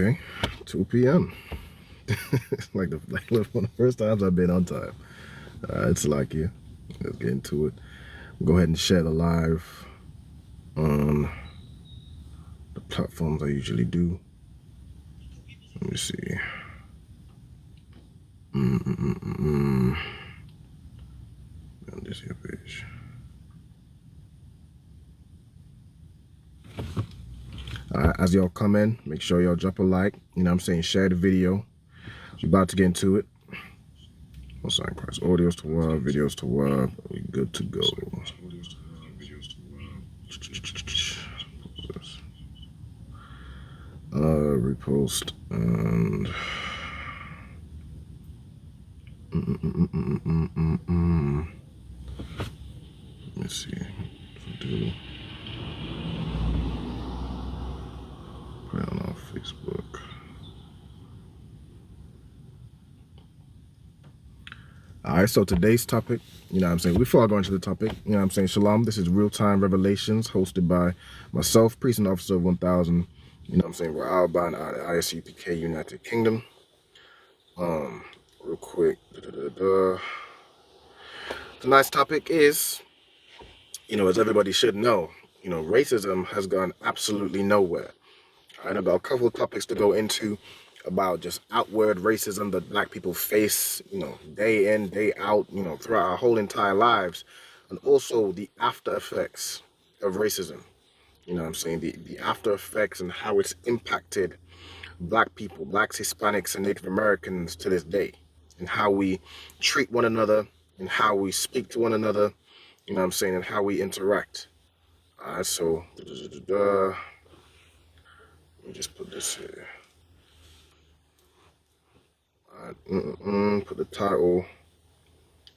Okay, 2 p.m. like one of the first times I've been on time. It's like you. Let's get into it. Go ahead and share the live on the platforms I usually do. Let me see. On this here page. As y'all come in, make sure y'all drop a like. You know what I'm saying? Share the video. We're about to get into it. What's sign Christ? Audios to web, videos to web. We good to go. Repost and let me see. Do put it on our Facebook. All right, so today's topic, you know what I'm saying, before I go into the topic, you know what I'm saying, Shalom, this is Real-Time Revelations, hosted by myself, Priest and Officer of 1000, you know what I'm saying, Raawban out of I.S.U.P.K, United Kingdom. Real quick, tonight's topic is, you know, as everybody should know, you know, racism has gone absolutely nowhere. All right, I've got a couple of topics to go into about just outward racism that black people face, you know, day in, day out, you know, throughout our whole entire lives, and also the after effects of racism. You know what I'm saying? The after effects and how it's impacted black people, blacks, Hispanics, and Native Americans to this day, and how we treat one another, and how we speak to one another, you know what I'm saying, and how we interact. All right, so, let me just put this here. Put the title,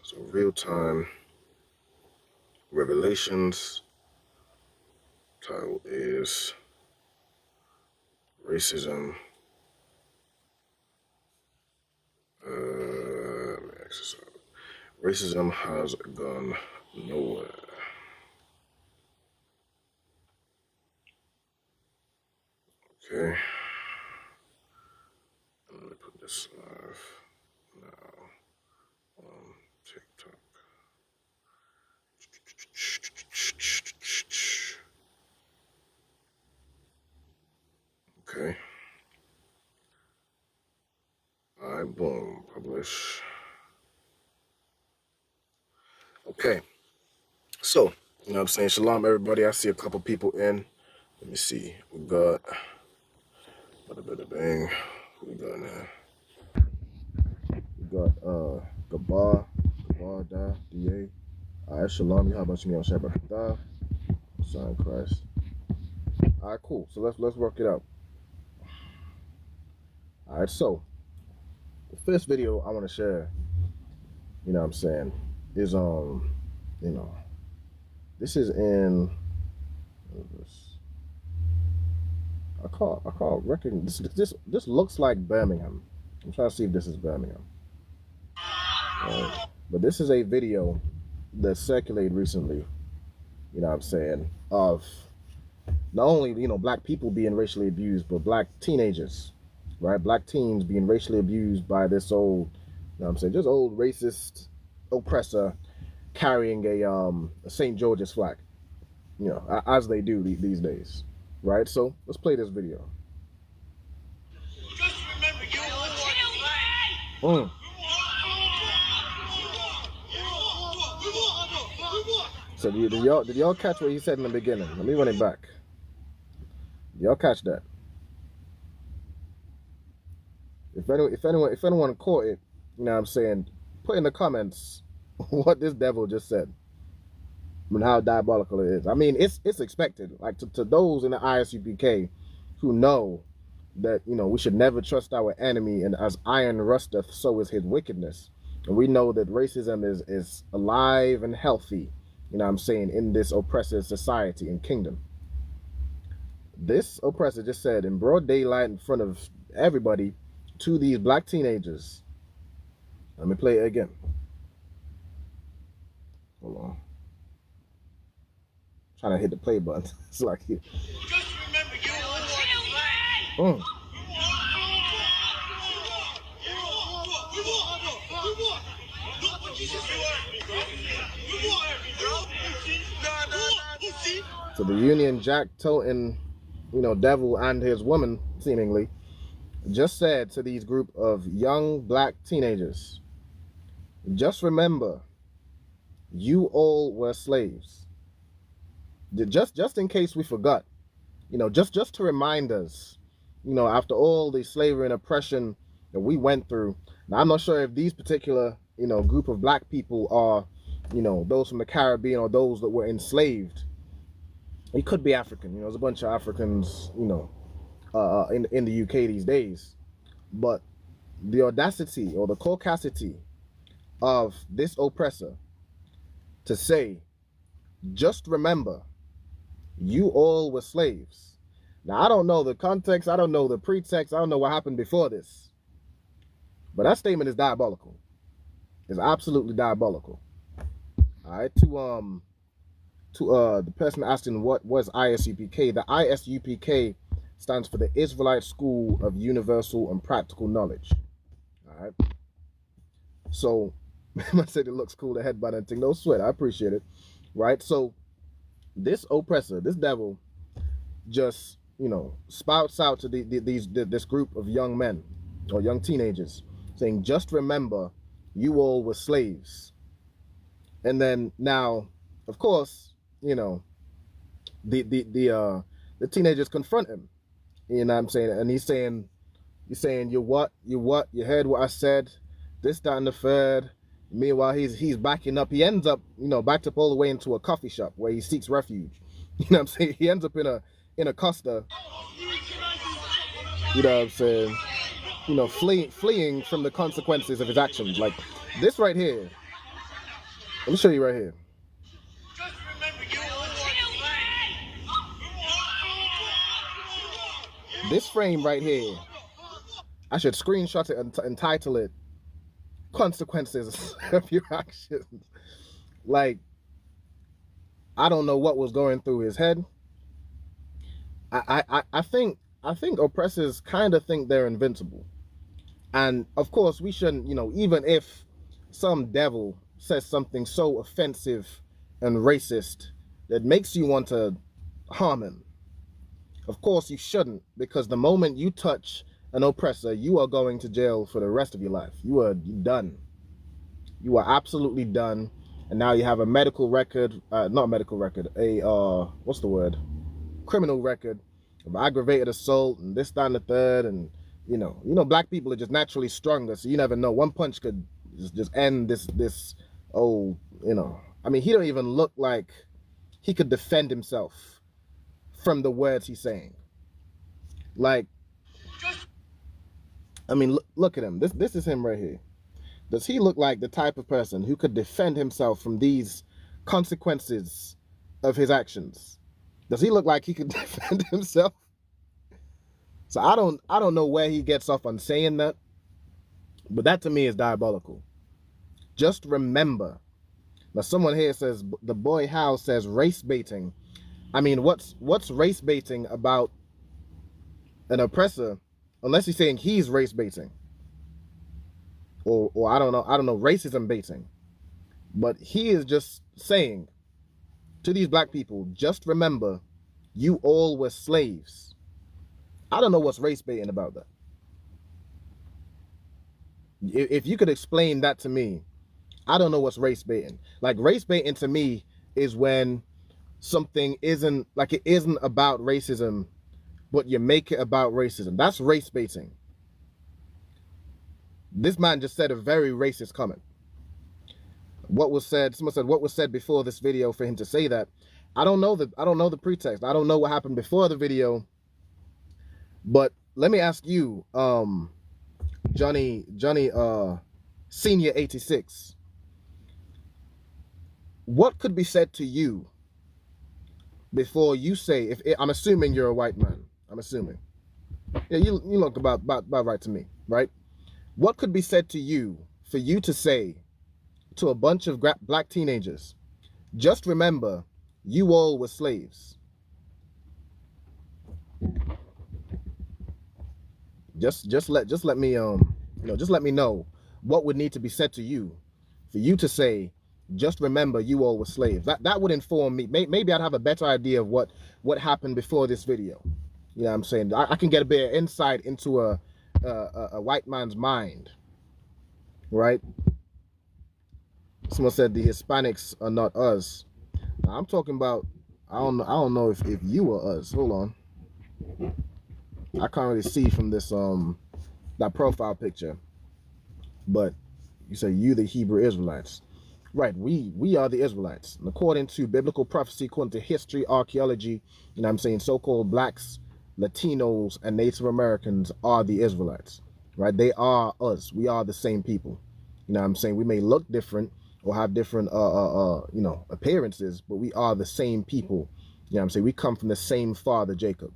so Real-Time Revelations. Title is Racism. Let me X this out. Racism has gone nowhere. Okay. Let me put this live now on TikTok. Okay. Alright, boom, publish. Okay. So, you know what I'm saying? Shalom, everybody. I see a couple people in. Let me see. We got bada bang. We got now. We got Gabar Da DA. Alright, Shalom. How about you on Shabbat? Sign Christ. Alright, cool. So let's work it out. Alright, so the first video I want to share, you know what I'm saying, is you know, this is in I can't recognize this looks like Birmingham. I'm trying to see if this is Birmingham. But this is a video that circulated recently, you know what I'm saying, of not only, you know, black people being racially abused, but black teenagers, right? Black teens being racially abused by this old, you know what I'm saying, just old racist oppressor carrying a St. George's flag, you know, as they do these days, right? So let's play this video. Just remember, So did y'all catch what he said in the beginning? Let me run it back. Did y'all catch that? If anyone caught it, you know what I'm saying, put in the comments what this devil just said and how diabolical it is. I mean, it's expected. Like to those in the I.S.U.P.K who know that, you know, we should never trust our enemy, and as iron rusteth, so is his wickedness. And we know that racism is alive and healthy, you know what I'm saying, in this oppressive society and kingdom. This oppressor just said in broad daylight in front of everybody to these black teenagers. Let me play it again. Hold on. I'm trying to hit the play button. It's like just remember, So the Union Jack toting, devil and his woman, seemingly, just said to these group of young black teenagers, just remember, you all were slaves. Just in case we forgot, just to remind us, after all the slavery and oppression that we went through. Now, I'm not sure if these particular, group of black people are, those from the Caribbean or those that were enslaved. It could be African. There's a bunch of Africans, in the UK these days. But the audacity or the caucasity of this oppressor to say, just remember, you all were slaves. Now, I don't know the context. I don't know the pretext. I don't know what happened before this. But that statement is diabolical. It's absolutely diabolical. All right. To the person asking what was I.S.U.P.K, the I.S.U.P.K stands for the Israelite School of Universal and Practical Knowledge. All right. So, I said it looks cool, the headbutt and thing. No sweat. I appreciate it. Right. So, this oppressor, this devil, just spouts out to this group of young men or young teenagers, saying, "Just remember, you all were slaves." And then now, of course, the teenagers confront him. You know what I'm saying? And he's saying, you what? You heard what I said? This, that, and the third. Meanwhile, he's backing up. He ends up, backed up all the way into a coffee shop where he seeks refuge. You know what I'm saying? He ends up in a Costa. You know what I'm saying? Fleeing from the consequences of his actions. Like this right here. Let me show you right here. This frame right here, I should screenshot it and title it "Consequences of Your Actions." Like, I don't know what was going through his head. I think oppressors kind of think they're invincible. And of course, we shouldn't, even if some devil says something so offensive and racist that makes you want to harm him. Of course, you shouldn't, because the moment you touch an oppressor, you are going to jail for the rest of your life. You are done. You are absolutely done. And now you have a medical record, not a medical record, what's the word? Criminal record of aggravated assault and this, that, and the third. And, black people are just naturally stronger. So you never know. One punch could just end this, I mean, he don't even look like he could defend himself from the words he's saying. Like, I mean, look at him. This is him right here. Does he look like the type of person who could defend himself from these consequences of his actions? Does he look like he could defend himself? So I don't know where he gets off on saying that, but that to me is diabolical. Just remember. Now someone here says, the boy Hal says race baiting. I mean, what's race baiting about an oppressor, unless he's saying he's race baiting, or I don't know, racism baiting. But he is just saying to these black people, just remember, you all were slaves. I don't know what's race baiting about that. If you could explain that to me, I don't know what's race baiting. Like, race baiting to me is when something isn't about racism, but you make it about racism. That's race baiting. This man just said a very racist comment. What was said? Someone said, what was said before this video for him to say that? I don't know the pretext. I don't know what happened before the video. But let me ask you, Johnny Senior 86. What could be said to you before you say, I'm assuming you're a white man. I'm assuming. Yeah, you look about right to me, right? What could be said to you for you to say to a bunch of black teenagers, just remember, you all were slaves? Just let me let me know what would need to be said to you for you to say, just remember you all were slaves. That would inform me. Maybe I'd have a better idea of what happened before this video. You know what I'm saying? I can get a bit of insight into a white man's mind, right? Someone said the Hispanics are not us. Now, I'm talking about, I don't know if you are us. Hold on. I can't really see from this that profile picture. But you say you the Hebrew Israelites. Right, we are the Israelites. And according to biblical prophecy, according to history, archaeology, you know what I'm saying, so-called blacks, Latinos, and Native Americans are the Israelites. Right? They are us. We are the same people. You know what I'm saying? We may look different or have different you know, appearances, but we are the same people. You know what I'm saying? We come from the same father, Jacob.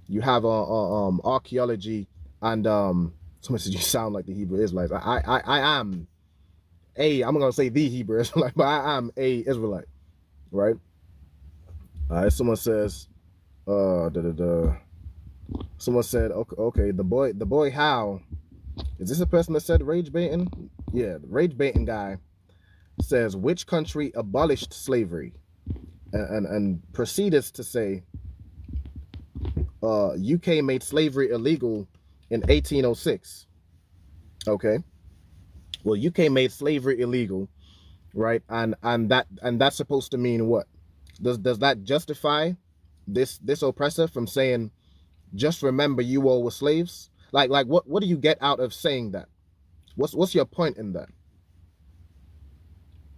You have archaeology and someone says you sound like the Hebrew Israelites. I am I'm gonna say the Hebrew Israelite, but I am a Israelite, right? Someone says, someone said, okay, the boy how? Is this a person that said rage baiting? Yeah, the rage baiting guy says, which country abolished slavery? And proceeded to say, UK made slavery illegal in 1806. Okay. Well, UK made slavery illegal, right? And that's supposed to mean what? Does that justify this oppressor from saying, just remember you all were slaves? Like what do you get out of saying that? What's your point in that?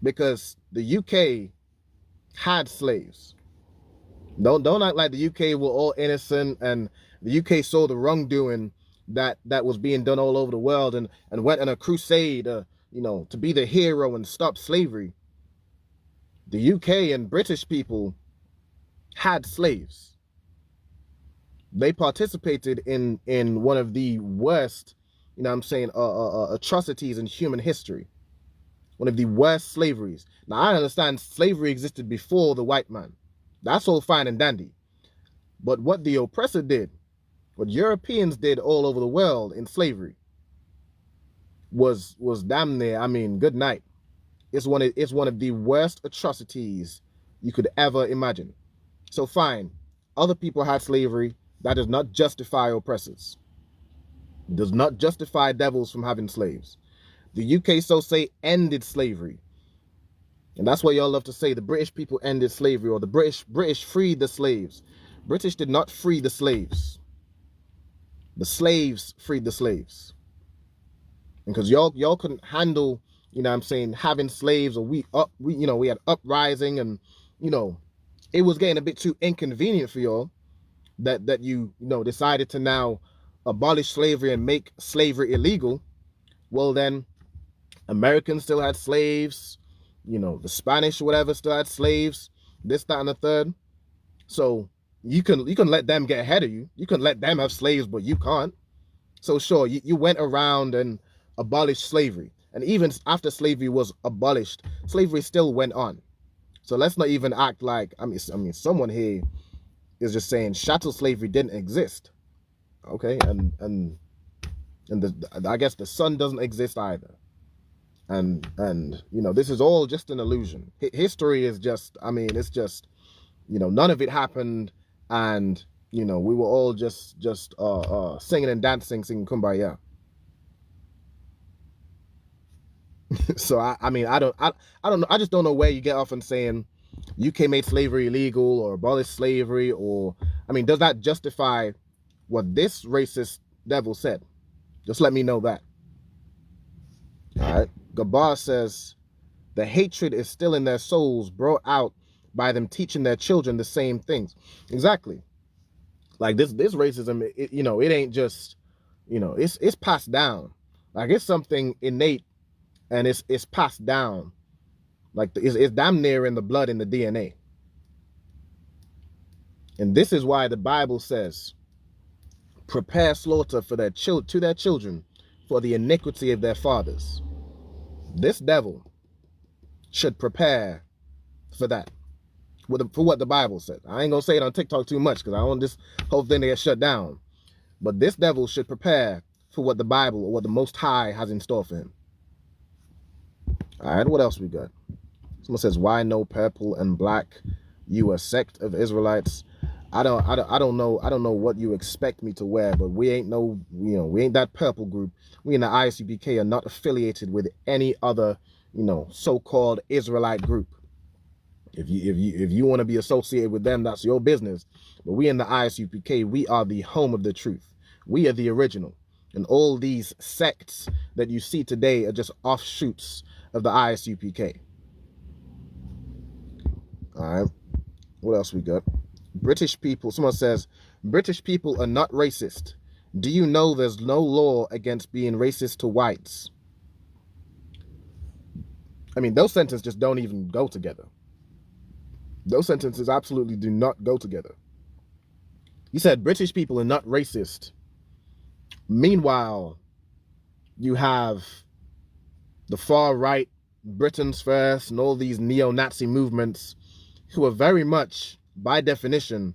Because the UK had slaves. Don't act like the UK were all innocent and the UK saw the wrongdoing that was being done all over the world and went on a crusade, you know, to be the hero and stop slavery. The UK and British people had slaves. They participated in one of the worst, you know what I'm saying, atrocities in human history. One of the worst slaveries. Now, I understand slavery existed before the white man. That's all fine and dandy. But what the oppressor did, what Europeans did all over the world in slavery was damn near, I mean, good night. It's one of the worst atrocities you could ever imagine. So fine, other people had slavery. That does not justify oppressors. It does not justify devils from having slaves. The UK, so say, ended slavery. And that's what y'all love to say. The British people ended slavery, or the British freed the slaves. British did not free the slaves. The slaves freed the slaves. Because y'all couldn't handle, you know what I'm saying, having slaves, or we had uprising, and you know, it was getting a bit too inconvenient for y'all that you decided to now abolish slavery and make slavery illegal. Well then, Americans still had slaves, you know, the Spanish or whatever still had slaves, this, that, and the third. So you can let them get ahead of you. You can let them have slaves, but you can't. So sure, you went around and abolished slavery. And even after slavery was abolished, slavery still went on. So let's not even act like, I mean, someone here is just saying chattel slavery didn't exist. Okay, and I guess the sun doesn't exist either. And you know, this is all just an illusion. History is just, I mean, it's just, you know, none of it happened, and you know, we were all just singing and dancing, singing Kumbaya. So I mean, I don't know. I just don't know where you get off on saying UK made slavery illegal or abolished slavery, or I mean, does that justify what this racist devil said? Just let me know that. All right. Gabar says the hatred is still in their souls, brought out by them teaching their children the same things. Exactly. Like this racism, you know, it ain't just, you know, it's passed down. Like it's something innate, and it's passed down. Like it's damn near in the blood, in the DNA. And this is why the Bible says, prepare slaughter for to their children for the iniquity of their fathers. This devil should prepare for that, for what the Bible said. I ain't gonna say it on TikTok too much because I want this whole thing to get shut down. But this devil should prepare for what the Bible or what the Most High has in store for him. All right, what else we got? Someone says, "Why no purple and black? You a sect of Israelites?" I don't know what you expect me to wear, but we ain't no, we ain't that purple group. We in the I.S.U.P.K are not affiliated with any other, so-called Israelite group. If you want to be associated with them, that's your business. But we in the I.S.U.P.K, we are the home of the truth. We are the original. And all these sects that you see today are just offshoots of the I.S.U.P.K. All right. What else we got? British people. Someone says, British people are not racist. Do you know there's no law against being racist to whites? I mean, those sentences just don't even go together. Those sentences absolutely do not go together. You said British people are not racist. Meanwhile, you have the far right, Britain's First, and all these neo-Nazi movements who are very much, by definition,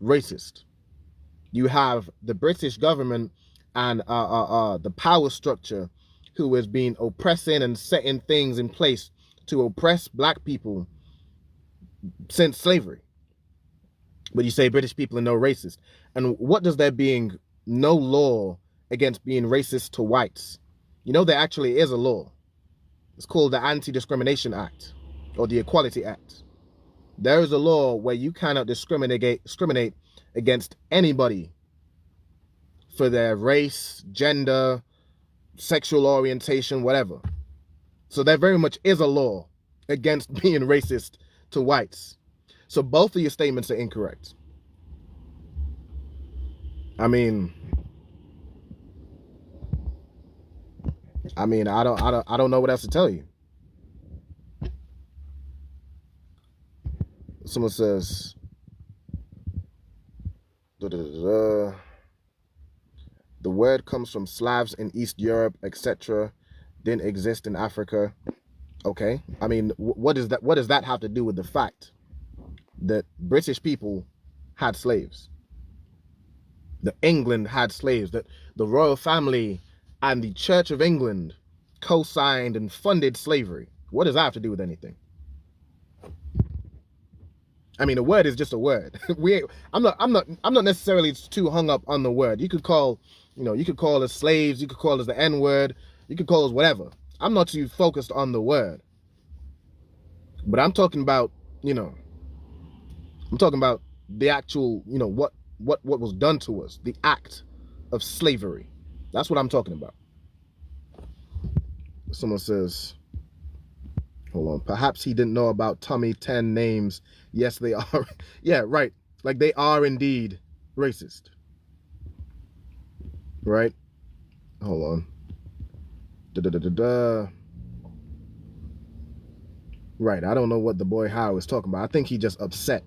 racist. You have the British government and the power structure who has been oppressing and setting things in place to oppress black people since slavery. But you say British people are no racist. And what does there being no law against being racist to whites? There actually is a law. It's called the Anti-Discrimination Act or the Equality Act. There is a law where you cannot discriminate against anybody for their race, gender, sexual orientation, whatever. So there very much is a law against being racist to whites. So both of your statements are incorrect. I mean, I don't know what else to tell you. Someone says, the word comes from Slavs in East Europe, etc. Didn't exist in Africa. Okay. I mean, what does that have to do with the fact that British people had slaves? That England had slaves, that the royal family and the Church of England co-signed and funded slavery. What does that have to do with anything? I mean, a word is just a word. I'm not necessarily too hung up on the word. You could call us slaves, you could call us the N-word, you could call us whatever. I'm not too focused on the word. But I'm talking about, the actual, what was done to us, the act of slavery. That's what I'm talking about. Someone says, hold on, perhaps he didn't know about Tommy 10 names. Yes, they are. Yeah, right. Like they are indeed racist. Right? Hold on. Right, I don't know what the boy Howard is talking about. I think he just upset.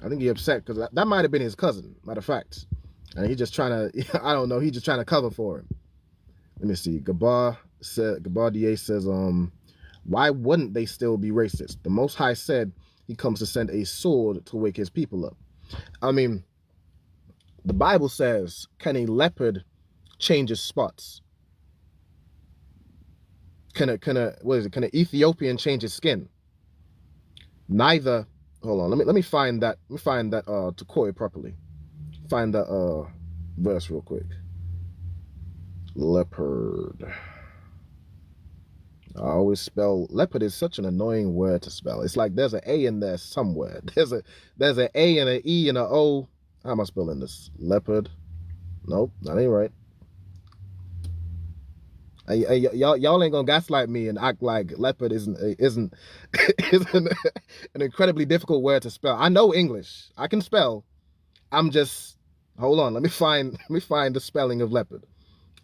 I think he upset because that might have been his cousin, matter of fact. And he's just trying to, I don't know, he's just trying to cover for him. Let me see. Gabardier says, why wouldn't they still be racist? The Most High said he comes to send a sword to wake his people up. I mean, the Bible says, can a leopard change his spots? Can an Ethiopian change his skin? Neither. Hold on, let me find that. To quote it properly. Find that verse real quick. Leopard. I always spell leopard is such an annoying word to spell. It's like there's an A in there somewhere. There's an A and an E and an O. How am I spelling this? Leopard. Nope, that ain't right. Y'all ain't gonna gaslight me and act like leopard isn't an incredibly difficult word to spell. I know English. I can spell. I'm just hold on. Let me find the spelling of leopard.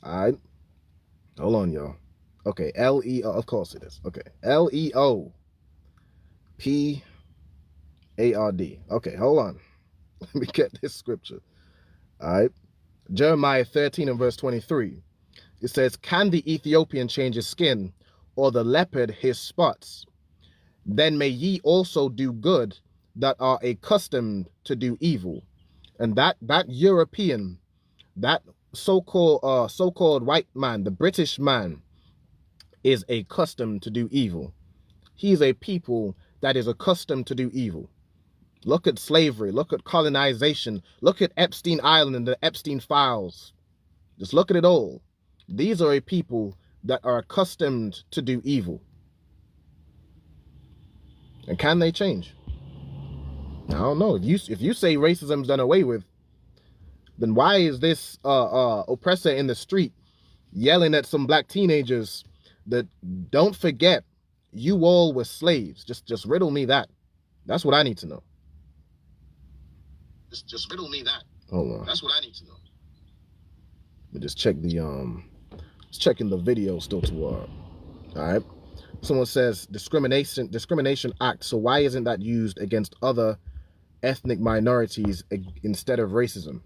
All right. Hold on, y'all. Okay, L-E-O. Of course it is. Okay, Leopard. Okay, hold on. Let me get this scripture. All right. Jeremiah 13 and verse 23. It says, can the Ethiopian change his skin, or the leopard his spots? Then may ye also do good that are accustomed to do evil. And that European, that so-called white man, the British man, is accustomed to do evil. He is a people that is accustomed to do evil. Look at slavery. Look at colonization. Look at Epstein Island and the Epstein files. Just look at it all. These are a people that are accustomed to do evil. And can they change? I don't know. If you say racism's done away with, then why is this oppressor in the street yelling at some black teenagers that, don't forget, you all were slaves? Just riddle me that. That's what I need to know. Just riddle me that. Hold on. That's what I need to know. Let me just check the checking the video still to all right. Someone says discrimination act. So why isn't that used against other ethnic minorities instead of racism?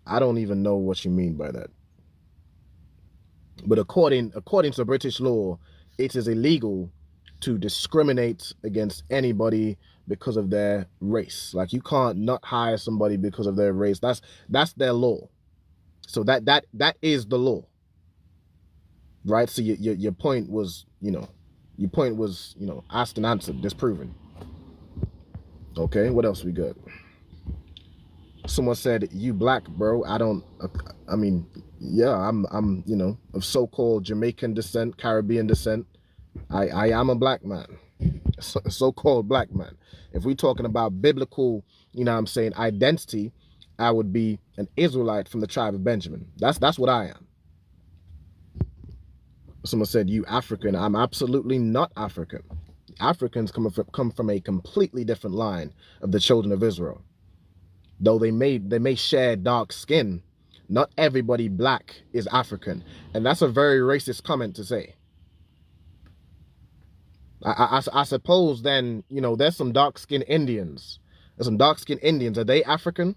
I don't even know what you mean by that. But according to British law, it is illegal to discriminate against anybody because of their race. Like, you can't not hire somebody because of their race. That's their law. So that is the law. Right? So your point was, asked and answered, disproven. Okay, what else we got? Someone said, you black, bro. I mean, yeah, I'm of so-called Jamaican descent, Caribbean descent. I am a black man, so-called black man. If we're talking about biblical, identity, I would be an Israelite from the tribe of Benjamin. That's what I am. Someone said, you African. I'm absolutely not African. Africans come from a completely different line of the children of Israel. Though they may share dark skin, not everybody black is African. And that's a very racist comment to say. I suppose then, there's some dark-skinned Indians. There's some dark-skinned Indians. Are they African?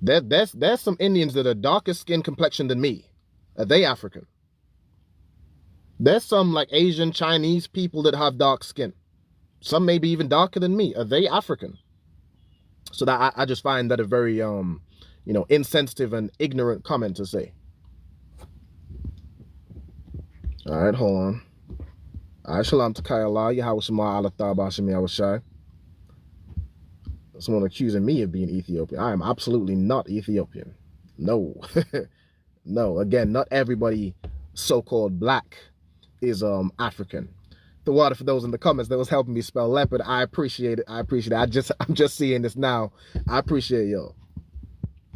There's some Indians that are darker skin complexion than me. Are they African? There's some like Asian, Chinese people that have dark skin. Some maybe even darker than me. Are they African? So that I just find that a very insensitive and ignorant comment to say. All right, hold on. All right, shalom to Allah, Yahweh Shema Allah Taba Hashem Yahweh Shai. Someone accusing me of being Ethiopian. I am absolutely not Ethiopian. No. No, again, not everybody so-called black is African. The water for those in the comments that was helping me spell leopard. I appreciate it. I'm just seeing this now. I appreciate y'all.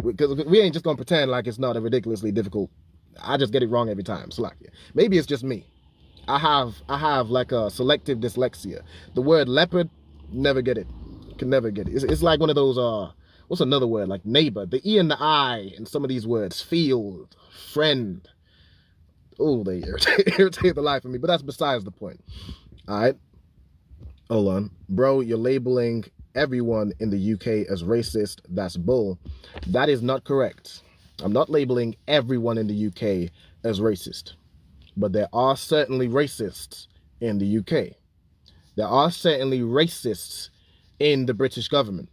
Because we ain't just gonna pretend like it's not a ridiculously difficult. I just get it wrong every time. So like, maybe it's just me. I have like a selective dyslexia. The word leopard, never get it. Can never get it. It's like one of those what's another word, like neighbor, the E and the I in some of these words, field, friend. Oh, they irritate the life of me, but that's besides the point. All right, hold on, bro. You're labeling everyone in the UK as racist. That's bull. That is not correct. I'm not labeling everyone in the UK as racist, but there are certainly racists in the UK. There are certainly racists in the British government.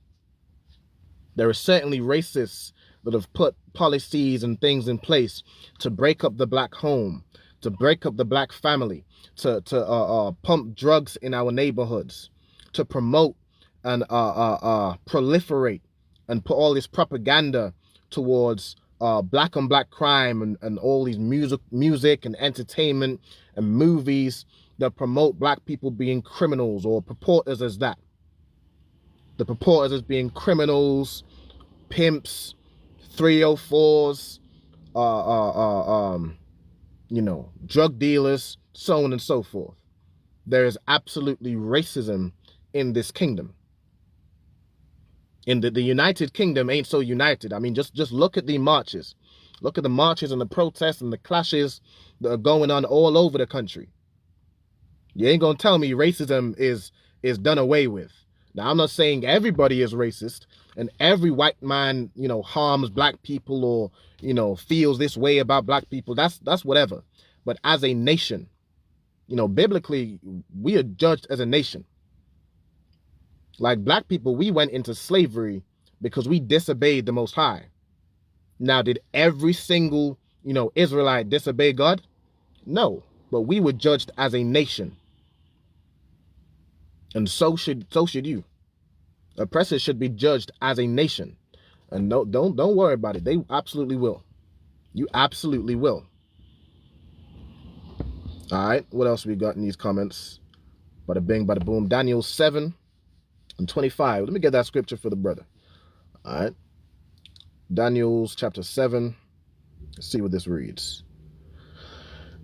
There are certainly racists that have put policies and things in place to break up the black home, to break up the black family, to pump drugs in our neighborhoods, to promote and proliferate and put all this propaganda towards black on black crime and all these music and entertainment and movies that promote black people being criminals or purporters as that. The purporters as being criminals, pimps, 304s, drug dealers, so on and so forth. There is absolutely racism in this kingdom. In the United Kingdom ain't so united. I mean, just look at the marches. Look at the marches and the protests and the clashes that are going on all over the country. You ain't gonna tell me racism is done away with. Now, I'm not saying everybody is racist and every white man, harms black people or, feels this way about black people. That's whatever. But as a nation, biblically, we are judged as a nation. Like black people, we went into slavery because we disobeyed the Most High. Now, did every single, Israelite disobey God? No, but we were judged as a nation. And so should you. Oppressors should be judged as a nation. And no, don't worry about it. They absolutely will. You absolutely will. All right, what else we got in these comments? Bada bing, bada boom. Daniel 7:25. Let me get that scripture for the brother. All right. Daniel's chapter 7. Let's see what this reads.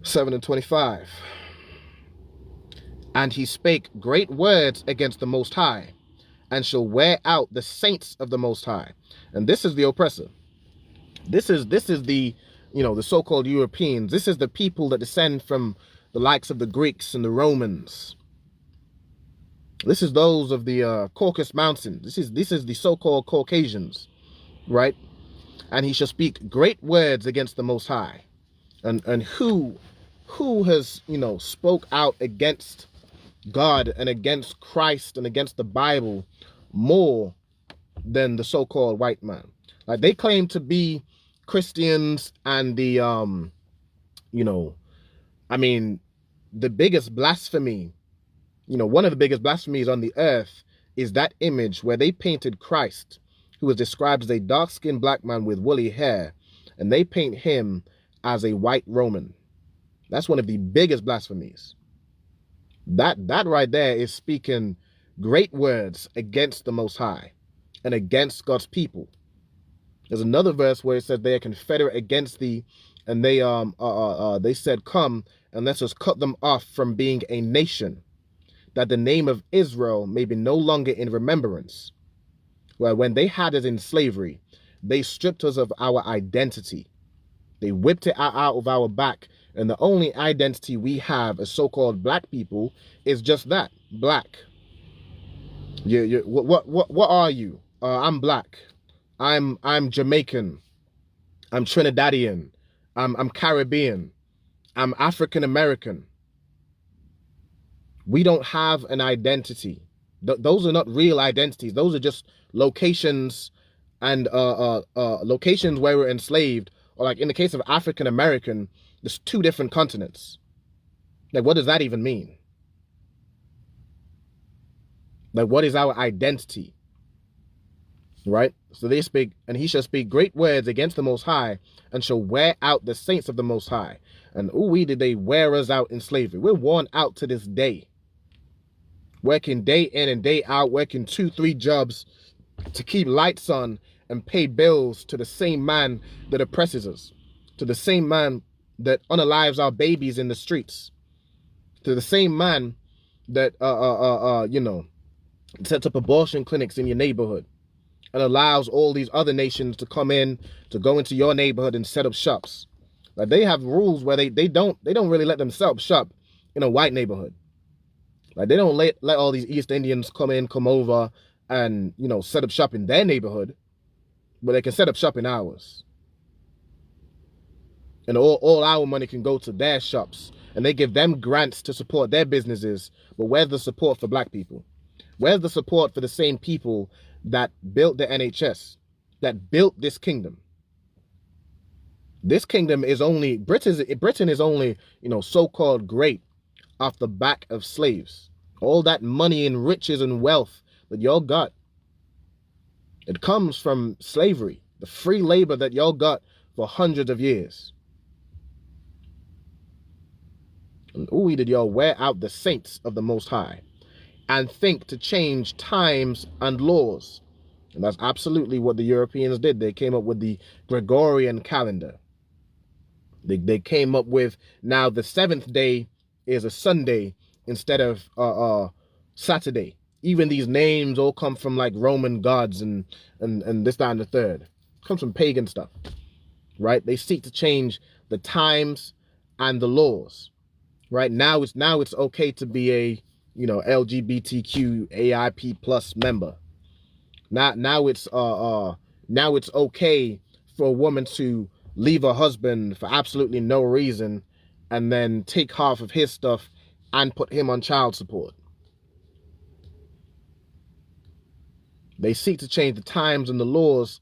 7:25. And he spake great words against the Most High, and shall wear out the saints of the Most High. And this is the oppressor. This is the, the so-called Europeans. This is the people that descend from the likes of the Greeks and the Romans. This is those of the Caucasus Mountains. This is the so-called Caucasians, right? And he shall speak great words against the Most High. And who has, spoke out against God and against Christ and against the Bible more than the so-called white man? Like, they claim to be Christians, and the the biggest blasphemy, one of the biggest blasphemies on the earth is that image where they painted Christ, who was described as a dark-skinned black man with woolly hair, and they paint him as a white Roman. That's one of the biggest blasphemies. That right there is speaking great words against the Most High and against God's people. There's another verse where it says they are confederate against thee, and they said, come and let us cut them off from being a nation, that the name of Israel may be no longer in remembrance. Well, when they had us in slavery, they stripped us of our identity. They whipped it out of our back, and the only identity we have as so-called black people is just that, black. What are you? I'm black. I'm Jamaican. I'm Trinidadian. I'm Caribbean. I'm African American. We don't have an identity. Those are not real identities. Those are just locations, and locations where we're enslaved. Or like in the case of African American, there's 2 different continents. Like, what does that even mean? Like, what is our identity? Right? So they speak, and he shall speak great words against the Most High, and shall wear out the saints of the Most High. And did they wear us out in slavery? We're worn out to this day. Working day in and day out, working 2-3 jobs to keep lights on and pay bills to the same man that oppresses us, to the same man that unalives our babies in the streets, to the same man that sets up abortion clinics in your neighborhood and allows all these other nations to come in, to go into your neighborhood and set up shops. Like, they have rules where they don't really let them set up shop in a white neighborhood. Like, they don't let all these East Indians come over and, set up shop in their neighborhood, but they can set up shop in ours. And all our money can go to their shops, and they give them grants to support their businesses. But where's the support for black people? Where's the support for the same people that built the NHS, that built this kingdom? This kingdom is only, Britain is only, so-called great off the back of slaves. All that money and riches and wealth that y'all got, it comes from slavery, the free labor that y'all got for hundreds of years. And did y'all wear out the saints of the Most High, and think to change times and laws. And that's absolutely what the Europeans did. They came up with the Gregorian calendar. They came up with, now the 7th day is a Sunday instead of Saturday. Even these names all come from like Roman gods and this, that, and the third. It comes from pagan stuff, right? They seek to change the times and the laws, right? Now it's okay to be a LGBTQ AIP plus member. Now it's okay for a woman to leave her husband for absolutely no reason and then take half of his stuff and put him on child support. They seek to change the times and the laws,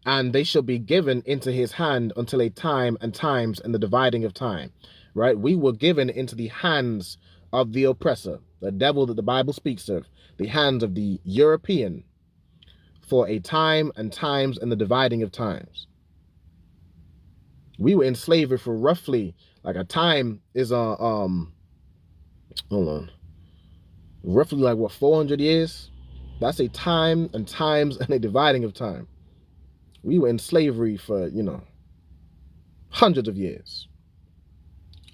and they shall be given into his hand until a time and times and the dividing of time. right? We were given into the hands of the oppressor, the devil that the Bible speaks of, the hands of the European, for a time and times and the dividing of times. We were in slavery for roughly, like, a time is hold on, roughly like what, 400 years? That's a time and times and a dividing of time. We were in slavery for, you know, hundreds of years.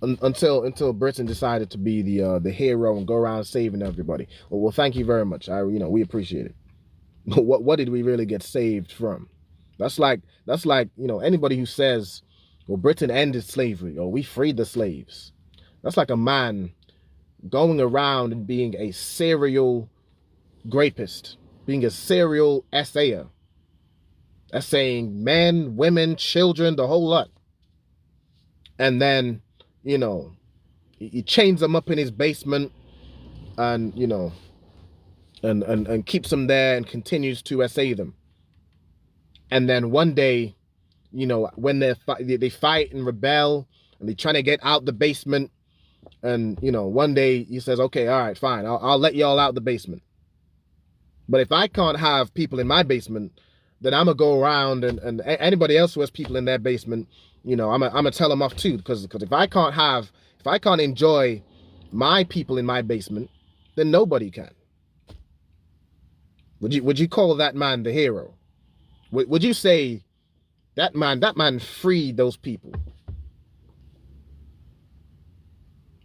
Until Britain decided to be the hero and go around saving everybody. Well, thank you very much. We appreciate it. But what did we really get saved from? That's like, you know, anybody who says, well, Britain ended slavery or we freed the slaves. That's like a man going around and being a serial rapist, being a serial assayer, saying men, women, children, the whole lot. And then, you know, he chains them up in his basement and, you know, and keeps them there and continues to assay them. And then one day, you know, when they fight and rebel and they're trying to get out the basement, and, you know, one day he says, okay, all right, fine, I'll let y'all out the basement. But if I can't have people in my basement, then I'm going to go around and anybody else who has people in their basement, you know, I'm going to tell them off too. Because if I can't enjoy my people in my basement, then nobody can. Would you call that man the hero? Would you say that man freed those people?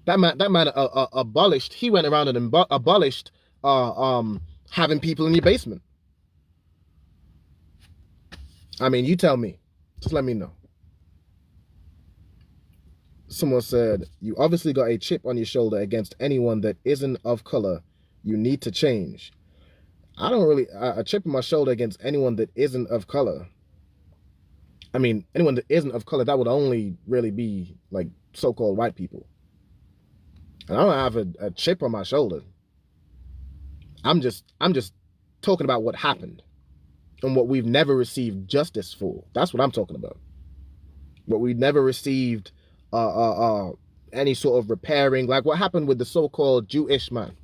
That man abolished. He went around and abolished having people in your basement. I mean, you tell me. Just let me know. Someone said, you obviously got a chip on your shoulder against anyone that isn't of color. You need to change. I don't really, a chip on my shoulder against anyone that isn't of color. I mean, anyone that isn't of color, that would only really be like so-called white people. And I don't have a chip on my shoulder. I'm just talking about what happened and what we've never received justice for. That's what I'm talking about. What we never received any sort of repairing, like what happened with the so-called Jewish man.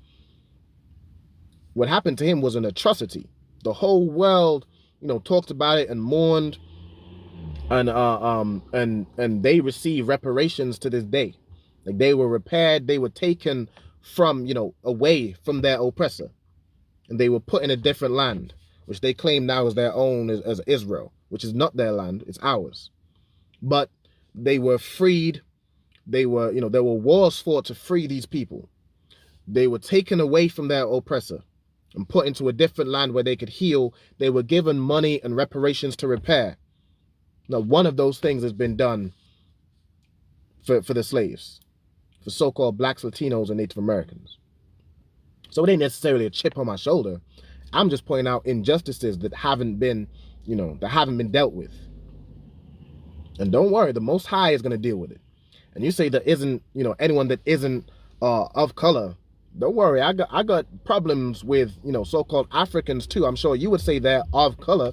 What happened to him was an atrocity. The whole world, you know, talked about it and mourned, and they received reparations to this day. Like, they were repaired, they were taken from, you know, away from their oppressor, and they were put in a different land, which they claim now is their own as Israel, which is not their land, it's ours. But they were freed. They were, you know, there were wars fought to free these people. They were taken away from their oppressor and put into a different land where they could heal. They were given money and reparations to repair. Now, one of those things has been done for the slaves, for so-called blacks, Latinos, and Native Americans. So it ain't necessarily a chip on my shoulder. I'm just pointing out injustices that haven't been, you know, that haven't been dealt with. And don't worry, the Most High is going to deal with it. And you say there isn't, you know, anyone that isn't of color. Don't worry, I got problems with, you know, so-called Africans too. I'm sure you would say they're of color.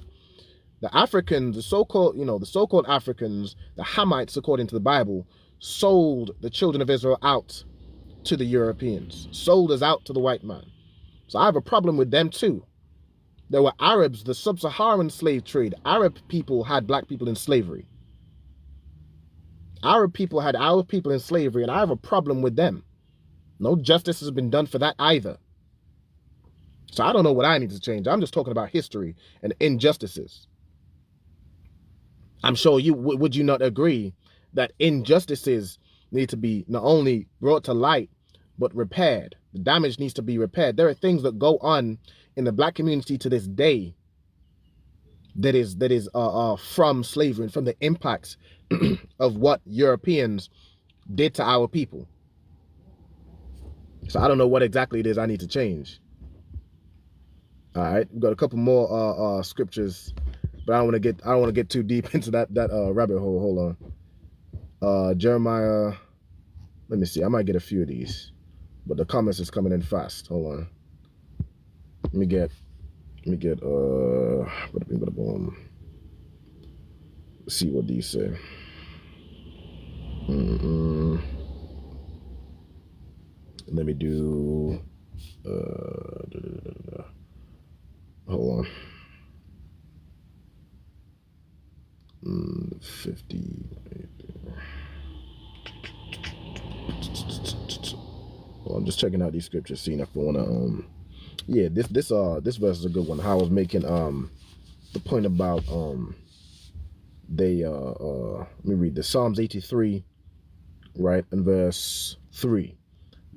The Africans, the so-called, you know, the so-called Africans, the Hamites, according to the Bible, sold the children of Israel out to the Europeans, sold us out to the white man. So I have a problem with them too. There were Arabs, the sub-Saharan slave trade. Arab people had black people in slavery. Arab people had our people in slavery, and I have a problem with them. No justice has been done for that either. So I don't know what I need to change. I'm just talking about history and injustices. I'm sure you would you not agree that injustices need to be not only brought to light, but repaired. The damage needs to be repaired. There are things that go on in the black community to this day that is from slavery and from the impacts of what Europeans did to our people. So I don't know what exactly it is I need to change. All right, we've got a couple more scriptures, but I don't want to get too deep into that rabbit hole. Hold on. Jeremiah. Let me see. I might get a few of these, but the comments is coming in fast. Hold on. Let me get. Let's see what these say. Let me do, hold on. 50. Well, I'm just checking out these scriptures, seeing if I wanna yeah, this verse is a good one. How I was making the point about let me read this. Psalms 83, right, and verse 3.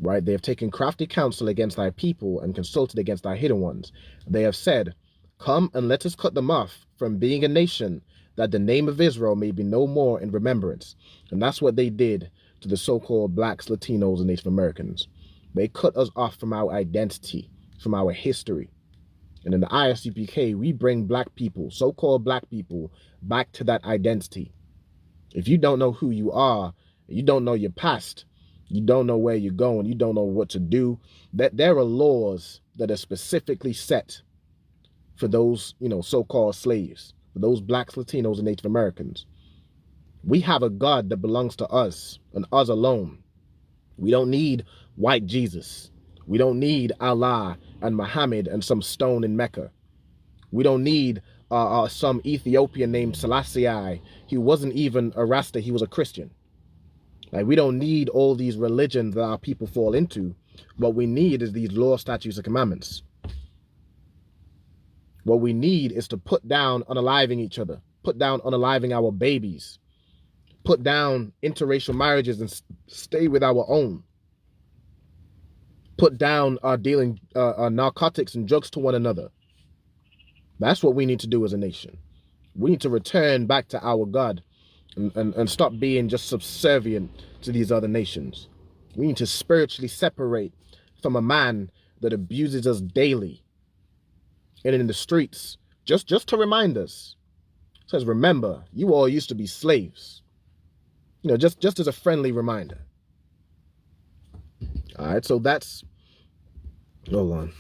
Right, they have taken crafty counsel against thy people and consulted against thy hidden ones. They have said, come and let us cut them off from being a nation, that the name of Israel may be no more in remembrance. And that's what they did to the so-called blacks, Latinos, and Native Americans. They cut us off from our identity, from our history. And in the I.S.U.P.K, we bring black people, so-called black people, back to that identity. If you don't know who you are, you don't know your past, you don't know where you're going, you don't know what to do, that there are laws that are specifically set for those, so-called slaves, for those blacks, Latinos, and Native Americans. We have a God that belongs to us and us alone. We don't need white Jesus. We don't need Allah and Muhammad and some stone in Mecca. We don't need some Ethiopian named Selassie. He wasn't even a Rasta, he was a Christian. Like, we don't need all these religions that our people fall into. What we need is these law, statutes, and commandments. What we need is to put down unaliving each other, put down unaliving our babies, put down interracial marriages and stay with our own. Put down dealing narcotics and drugs to one another. That's what we need to do as a nation. We need to return back to our God and stop being just subservient to these other nations. We need to spiritually separate from a man that abuses us daily and in the streets, just to remind us. It says, remember, you all used to be slaves. Just as a friendly reminder. All right, so that's, hold on.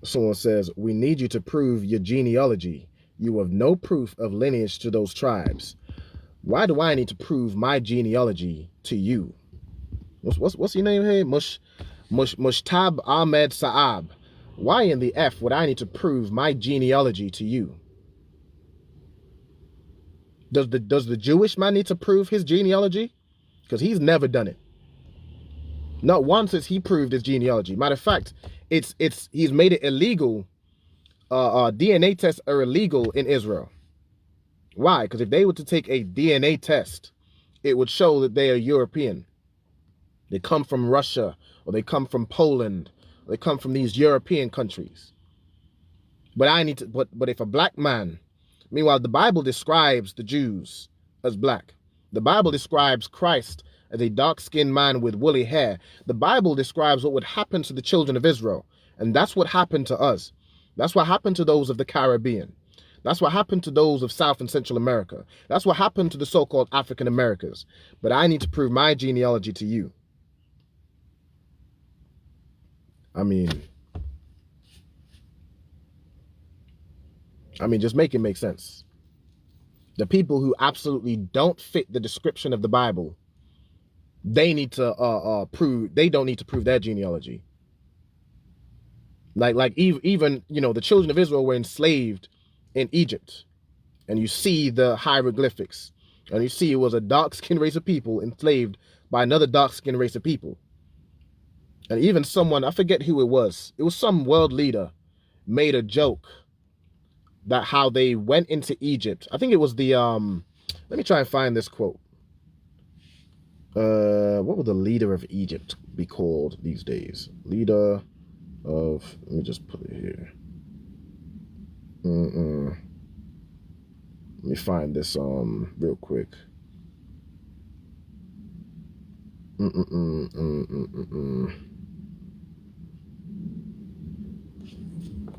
Someone says, we need you to prove your genealogy. You have no proof of lineage to those tribes. Why do I need to prove my genealogy to you? What's your name here? Mushtab Ahmed Saab. Why in the F would I need to prove my genealogy to you? Does the Jewish man need to prove his genealogy? Because he's never done it. Not once has he proved his genealogy. Matter of fact, he's made it illegal. DNA tests are illegal in Israel. Why? Because if they were to take a DNA test, it would show that they are European. They come from Russia, or they come from Poland, or they come from these European countries. But but if a black man, meanwhile, the Bible describes the Jews as black. The Bible describes Christ as a dark-skinned man with woolly hair. The Bible describes what would happen to the children of Israel. And that's what happened to us. That's what happened to those of the Caribbean. That's what happened to those of South and Central America. That's what happened to the so-called African Americans. But I need to prove my genealogy to you. I mean, just make it make sense. The people who absolutely don't fit the description of the Bible, they need to they don't need to prove their genealogy. Like even the children of Israel were enslaved in Egypt, and you see the hieroglyphics, and you see it was a dark-skinned race of people enslaved by another dark-skinned race of people. And even someone, I forget who it was some world leader, made a joke that how they went into Egypt. I think it was the let me try and find this quote. What would the leader of Egypt be called these days? Leader of, let me just put it here. Let me find this real quick.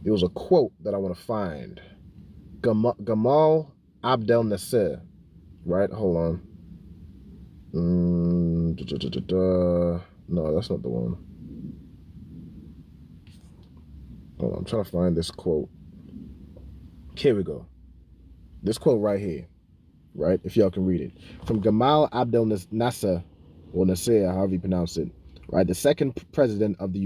It was a quote that I want to find. Gamal Abdel Nasser, right? Hold on. No, that's not the one. Hold on, I'm trying to find this quote. Here we go. This quote right here, right? If y'all can read it. From Gamal Abdel Nasser, or Nasser, however you pronounce it, right? The second president of the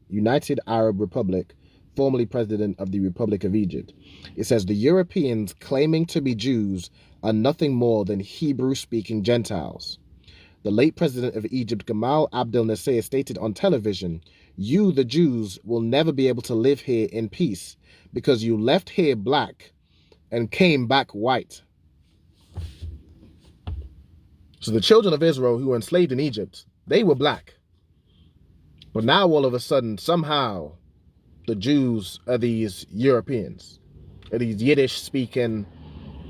United Arab Republic, formerly president of the Republic of Egypt. It says the Europeans claiming to be Jews are nothing more than Hebrew-speaking Gentiles. The late president of Egypt, Gamal Abdel Nasser, stated on television, "You, the Jews, will never be able to live here in peace because you left here black and came back white." So the children of Israel who were enslaved in Egypt, they were black. But now all of a sudden, somehow, the Jews are these Europeans, are these Yiddish-speaking,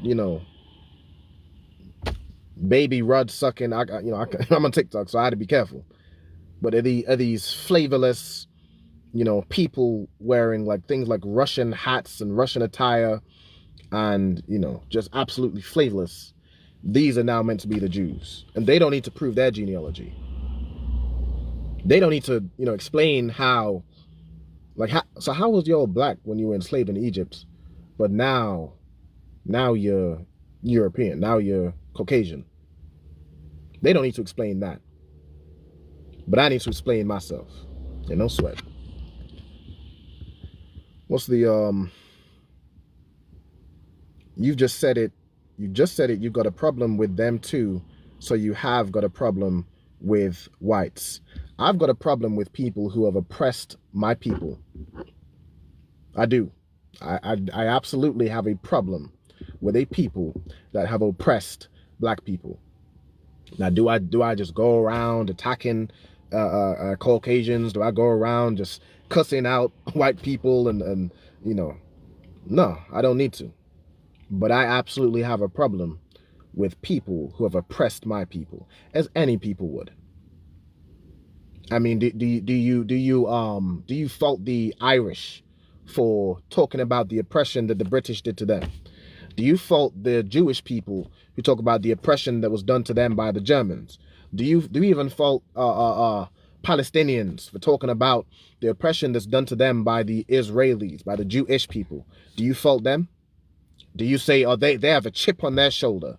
you know, baby rud sucking. I'm on TikTok, so I had to be careful. But are these flavorless, you know, people wearing like things like Russian hats and Russian attire, and you know, just absolutely flavorless. These are now meant to be the Jews, and they don't need to prove their genealogy. They don't need to, you know, explain how. Like, so how was y'all black when you were enslaved in Egypt, but now you're European, now you're Caucasian? They don't need to explain that. But I need to explain myself. And no sweat. What's the, you've just said it. You just said it. You've got a problem with them too. So you have got a problem with whites. I've got a problem with people who have oppressed my people. I do. I absolutely have a problem with a people that have oppressed black people. Now, do I just go around attacking Caucasians? Do I go around just cussing out white people and you know? No, I don't need to. But I absolutely have a problem with people who have oppressed my people, as any people would. I mean, do you fault the Irish for talking about the oppression that the British did to them? Do you fault the Jewish people who talk about the oppression that was done to them by the Germans? Do you even fault Palestinians for talking about the oppression that's done to them by the Israelis, by the Jewish people? Do you fault them? Do you say, oh, they have a chip on their shoulder?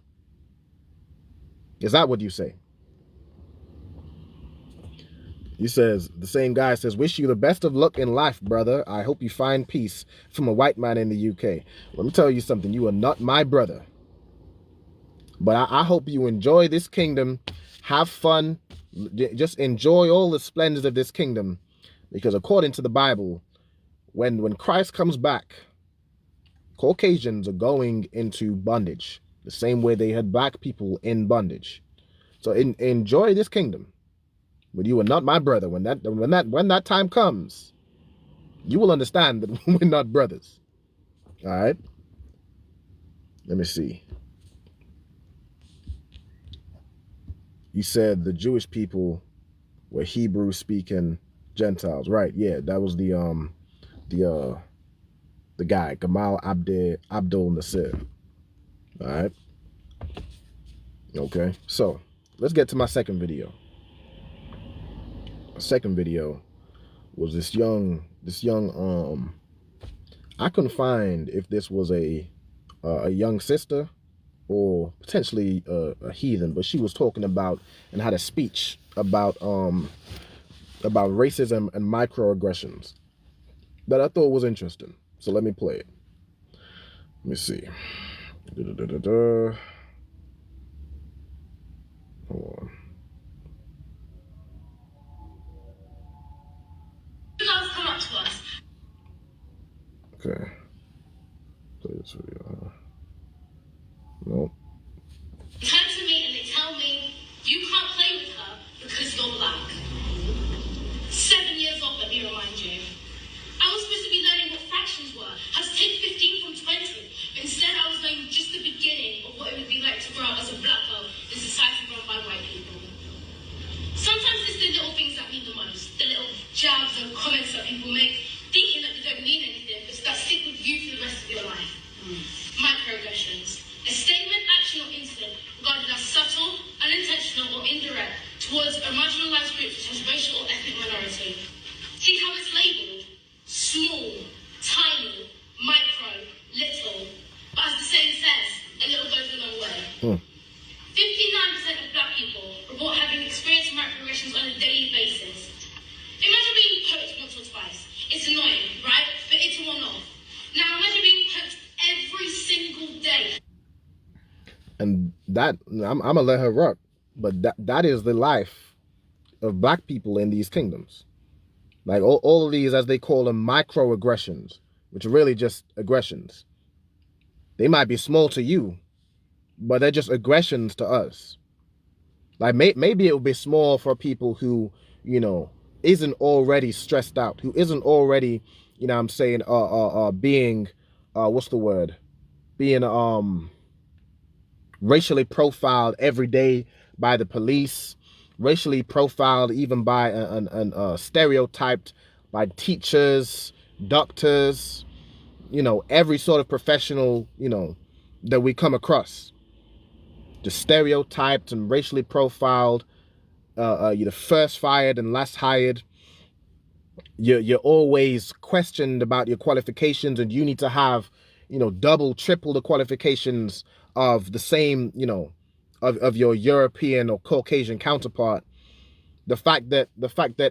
Is that what you say? He says, the same guy says, wish you the best of luck in life, brother. I hope you find peace from a white man in the UK. Let me tell you something. You are not my brother. But I hope you enjoy this kingdom. Have fun. Just enjoy all the splendors of this kingdom. Because according to the Bible, when Christ comes back, Caucasians are going into bondage. The same way they had black people in bondage. So enjoy this kingdom. But you are not my brother. When that time comes, you will understand that we're not brothers. All right. Let me see. You said the Jewish people were Hebrew-speaking Gentiles, right? Yeah, that was the guy Gamal Abdel Nasser. All right. Okay. So let's get to my second video. Second video was this young I couldn't find if this was a young sister or potentially a heathen, but she was talking about and had a speech about racism and microaggressions that I thought was interesting. So let me play it. Let me see. Hold on. Come up to us. Okay. Play this video. Nope. They turn to me and they tell me, you can't play with her because you're black. 7 years old, let me remind you. I was supposed to be learning what fractions were, how to take 15 from 20. Instead, I was learning just the beginning of what it would be like to grow up as a black girl in society run by white people. Sometimes it's the little things that mean the most, the little jabs and comments that people make, thinking that they don't mean anything, but that stick with you for the rest of your life. Microaggressions. A statement, action, or incident regarded as subtle, unintentional, or indirect towards a marginalized group such as racial or ethnic minority. See how it's labeled? Small, tiny, micro, little. But as the saying says, a little goes a long way. 59% of black people report having experienced microaggressions on a daily basis. Imagine being poked once or twice. It's annoying, right? But it's a one-off. Now imagine being poked every single day. And that, I'm gonna let her rock, but that is the life of black people in these kingdoms. Like all of these, as they call them, microaggressions, which are really just aggressions. They might be small to you, but they're just aggressions to us. Like maybe it would be small for people who, you know, isn't already stressed out, who isn't already, you know what I'm saying, being, what's the word? Being racially profiled every day by the police, racially profiled even by stereotyped by teachers, doctors, you know, every sort of professional, you know, that we come across. Just stereotyped and racially profiled. You're the first fired and last hired. You're always questioned about your qualifications, and you need to have, you know, double, triple the qualifications of the same, you know, of your European or Caucasian counterpart. The fact that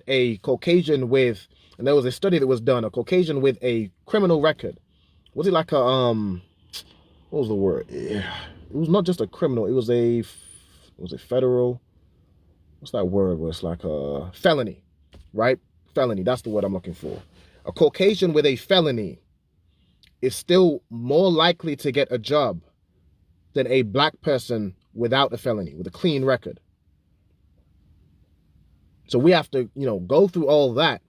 a Caucasian with, and there was a study that was done, a Caucasian with a criminal record, was it like a what was the word? Yeah. It was not just a criminal. It was a federal. What's that word? Where it's like a felony, right? Felony. That's the word I'm looking for. A Caucasian with a felony is still more likely to get a job than a black person without a felony, with a clean record. So we have to, you know, go through all that,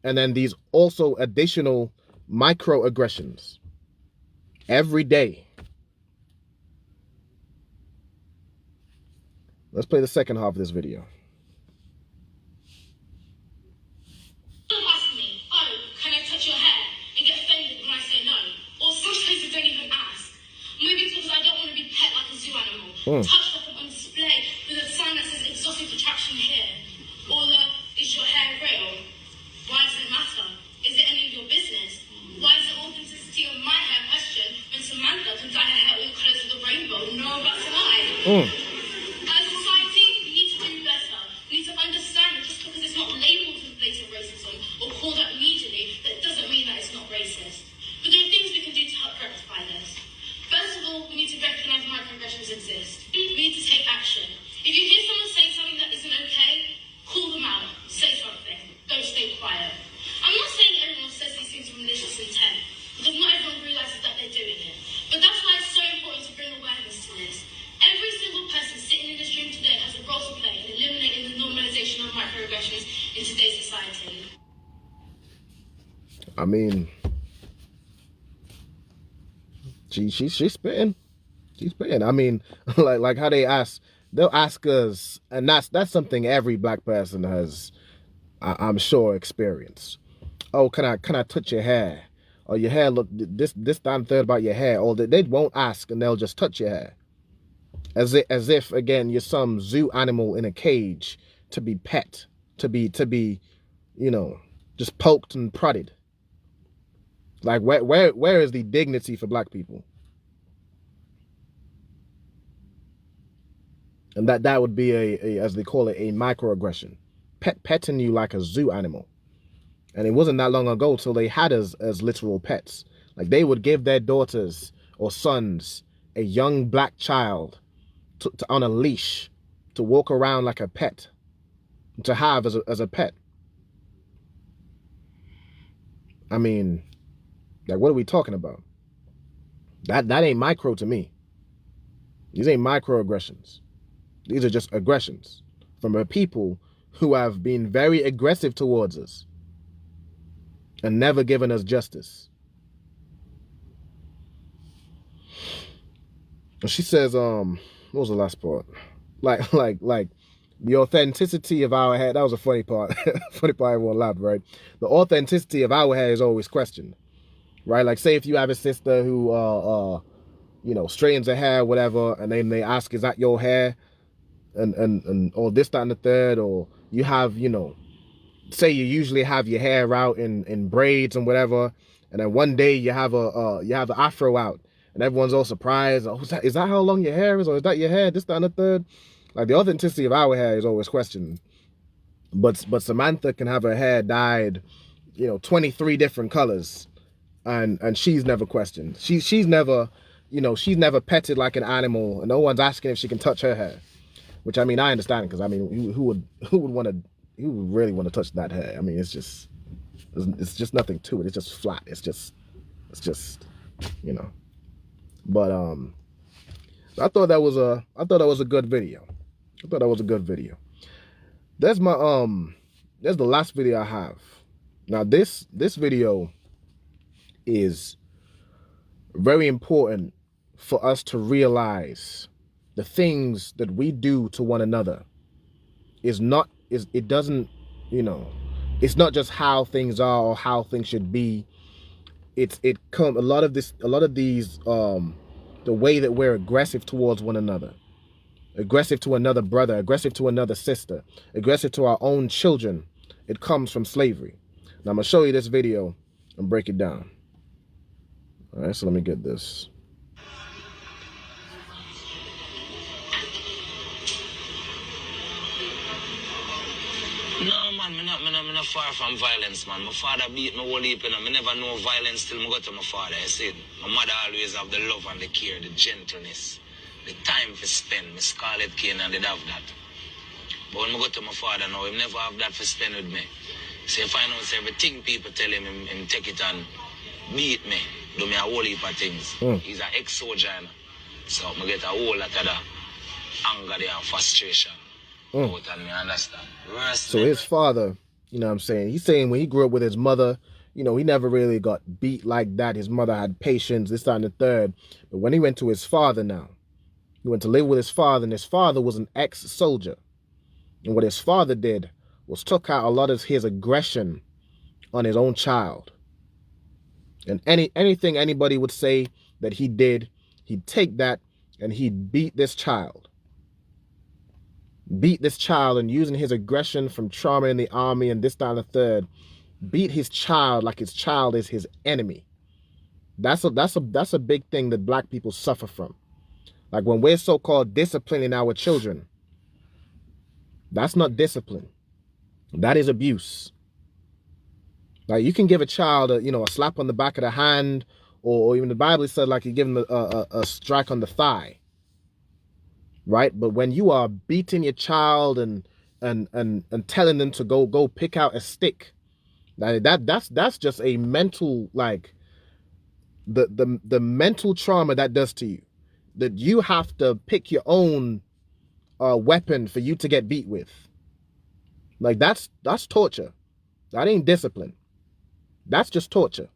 and then these also additional microaggressions every day. Let's play the second half of this video. Don't ask me, oh, can I touch your hair? And get offended when I say no. Or some places don't even ask. Maybe it's because I don't want to be pet like a zoo animal. Touched up and on display with a sign that says exotic attraction here. Or is your hair real? Why does it matter? Is it any of your business? Why is the authenticity of my hair questioned when Samantha can dye her hair all colours of the rainbow? No, that's a lie. As a society, we need to do better. We need to understand that just because it's not labelled as blatant racism or called out immediately, that doesn't mean that it's not racist. But there are things we can do to help rectify this. First of all, we need to recognise microaggressions exist. We need to take action. If you hear someone saying something that isn't okay, call them out. Say something. Don't stay quiet. I'm not saying everyone says these things with malicious intent, because not everyone realises that they're doing it. But that's why it's so important to bring awareness to this. Every single person sitting in this room today has a role to play in eliminating the normalization of microaggressions in today's society. I mean, she's spitting. She's spitting. I mean, like how they'll ask us, and that's something every black person has, I'm sure, experienced. Oh, can I touch your hair? Or your hair look this, that, and third about your hair. Or they won't ask, and they'll just touch your hair. As if again you're some zoo animal in a cage to be pet, to be, you know, just poked and prodded. Like where is the dignity for black people? And that would be a as they call it, a microaggression, petting you like a zoo animal. And it wasn't that long ago till they had us as literal pets. Like they would give their daughters or sons a young black child to on a leash to walk around like a pet, to have as a pet. I mean, like, what are we talking about? That ain't micro to me. These ain't microaggressions. These are just aggressions from a people who have been very aggressive towards us and never given us justice. She says, what was the last part? Like the authenticity of our hair. That was a funny part. Funny part, everyone laughed, right? The authenticity of our hair is always questioned, right? Like, say if you have a sister who, you know, straightens her hair, whatever, and then they ask, is that your hair? And or this, that, and the third, or you have, you know, say you usually have your hair out in braids and whatever, and then one day you have the afro out, and everyone's all surprised. Oh, is that how long your hair is, or is that your hair? This, that, and the third. Like, the authenticity of our hair is always questioned. But Samantha can have her hair dyed, 23 different colors, and she's never questioned. She's never, she's never petted like an animal, and no one's asking if she can touch her hair. Which, I mean, I understand, because I mean, who would really want to touch that hair? I mean, it's just nothing to it. It's just flat. It's just, But I thought that was a good video. There's there's the last video I have. Now this video is very important for us to realize the things that we do to one another it's not just how things are or how things should be. A lot of these the way that we're aggressive towards one another, aggressive to another brother, aggressive to another sister, aggressive to our own children, it comes from slavery. Now I'm gonna show you this video and break it down. All right, so let me get this. No, man, me not far from violence, man. My father beat me whole heap, and I never know violence till I go to my father. I said, my mother always have the love and the care, the gentleness, the time for spend. My Scarlet Cane and did have that. But when I go to my father now, he never have that for spend with me. So if I know everything people tell him take it and beat me, do me a whole heap of things. He's an ex-soldier, you know? So I get a whole lot of that anger there and frustration. And me understand. So his father, you know what I'm saying, he's saying when he grew up with his mother, he never really got beat like that. His mother had patience, this, that, and the third. But when he went to his father now, he went to live with his father, and his father was an ex-soldier. And what his father did was took out a lot of his aggression on his own child. And anything anybody would say that he did, he'd take that and he'd beat this child. And using his aggression from trauma in the army and this, that, and the third, beat his child like his child is his enemy. That's a big thing that black people suffer from. Like when we're so-called disciplining our children, that's not discipline. That is abuse. Like you can give a child a slap on the back of the hand, or even the Bible said like you give them a strike on the thigh. Right? But when you are beating your child and telling them to go pick out a stick, that's just a mental, like the mental trauma that does to you, that you have to pick your own weapon for you to get beat with. Like that's torture. That ain't discipline. That's just torture.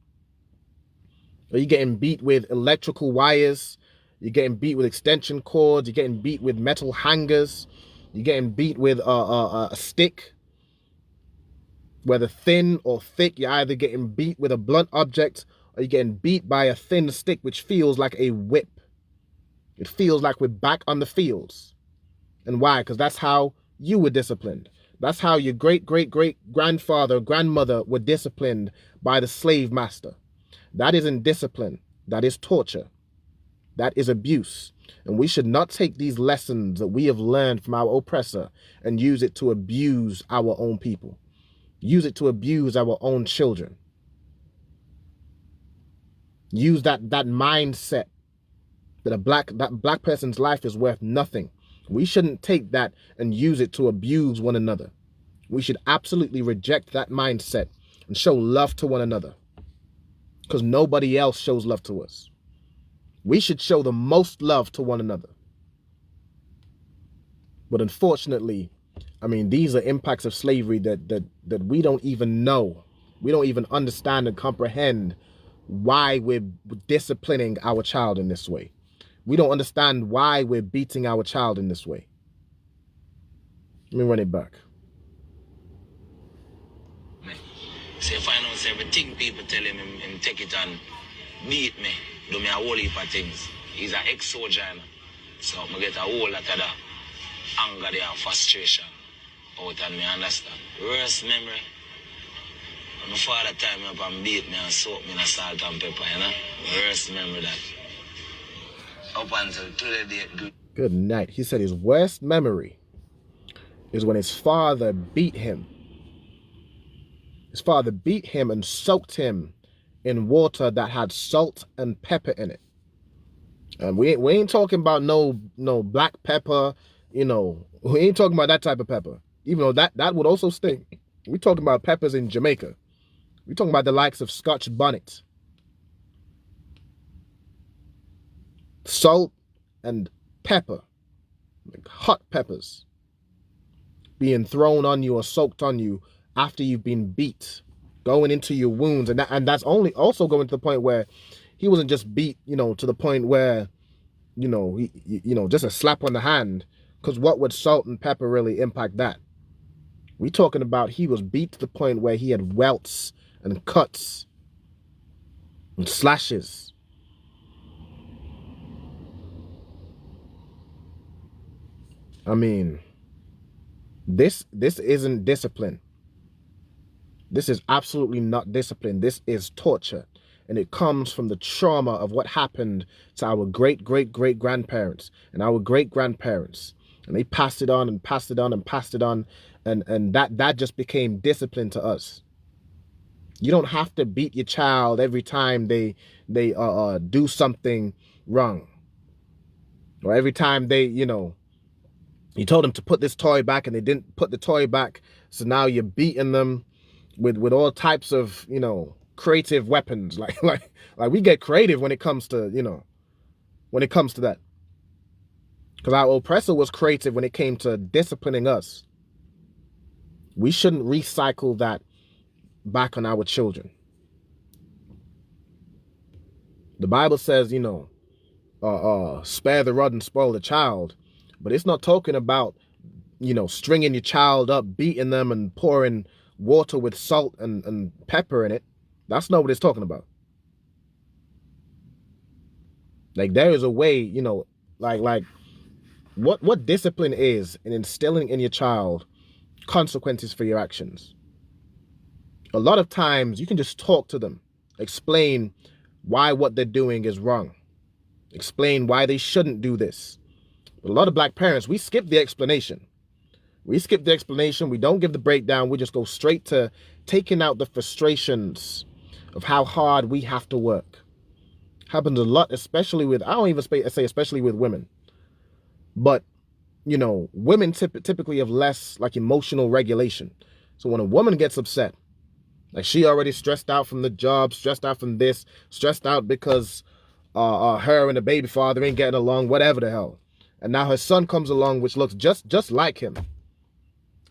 Are you getting beat with electrical wires? You're getting beat with extension cords. You're getting beat with metal hangers. You're getting beat with a stick. Whether thin or thick, you're either getting beat with a blunt object or you're getting beat by a thin stick, which feels like a whip. It feels like we're back on the fields. And why? Because that's how you were disciplined. That's how your great-great-great-grandfather, grandmother were disciplined by the slave master. That isn't discipline. That is torture. That is abuse. And we should not take these lessons that we have learned from our oppressor and use it to abuse our own people. Use it to abuse our own children. Use that mindset that that black person's life is worth nothing. We shouldn't take that and use it to abuse one another. We should absolutely reject that mindset and show love to one another, because nobody else shows love to us. We should show the most love to one another. But unfortunately, I mean, these are impacts of slavery that we don't even know. We don't even understand and comprehend why we're disciplining our child in this way. We don't understand why we're beating our child in this way. Let me run it back. So if I know everything people tell him take it and beat me, do me a whole heap of things. He's an ex-soldier, you know? So I get a whole lot of that anger there and frustration out, and me understand. Worst memory, when my father tied me up and beat me and soaked me in salt and pepper, you know? Worst memory that. Up until today, good night. He said his worst memory is when his father beat him. His father beat him and soaked him in water that had salt and pepper in it. And we ain't talking about no black pepper, you know. We ain't talking about that type of pepper. Even though that would also stink. We're talking about peppers in Jamaica. We're talking about the likes of Scotch bonnet. Salt and pepper, like hot peppers, being thrown on you or soaked on you after you've been beat, going into your wounds. And that's only also going to the point where he wasn't just beat, you know, to the point where, you know, just a slap on the hand. Because what would salt and pepper really impact that? We're talking about he was beat to the point where he had welts and cuts and slashes. I mean, this isn't discipline. This is absolutely not discipline. This is torture. And it comes from the trauma of what happened to our great-great-great-grandparents and our great-grandparents. And they passed it on and passed it on and passed it on. And that just became discipline to us. You don't have to beat your child every time they do something wrong. Or every time they, you know, you told them to put this toy back and they didn't put the toy back. So now you're beating them with all types of, you know, creative weapons. Like we get creative when it comes to, you know, when it comes to that. Because our oppressor was creative when it came to disciplining us. We shouldn't recycle that back on our children. The Bible says, you know, spare the rod and spoil the child. But it's not talking about, you know, stringing your child up, beating them and pouring water with salt and pepper in it. That's not what it's talking about. Like, there is a way, you know, like what discipline is in instilling in your child consequences for your actions. A lot of times you can just talk to them, explain why what they're doing is wrong, explain why they shouldn't do this. But a lot of black parents, we skip the explanation. We skip the explanation. We don't give the breakdown. We just go straight to taking out the frustrations of how hard we have to work. Happens a lot, especially with, I don't even say especially with women. But, you know, women typically have less like emotional regulation. So when a woman gets upset, like she already stressed out from the job, stressed out from this, stressed out because her and the baby father ain't getting along, whatever the hell. And now her son comes along, which looks just like him.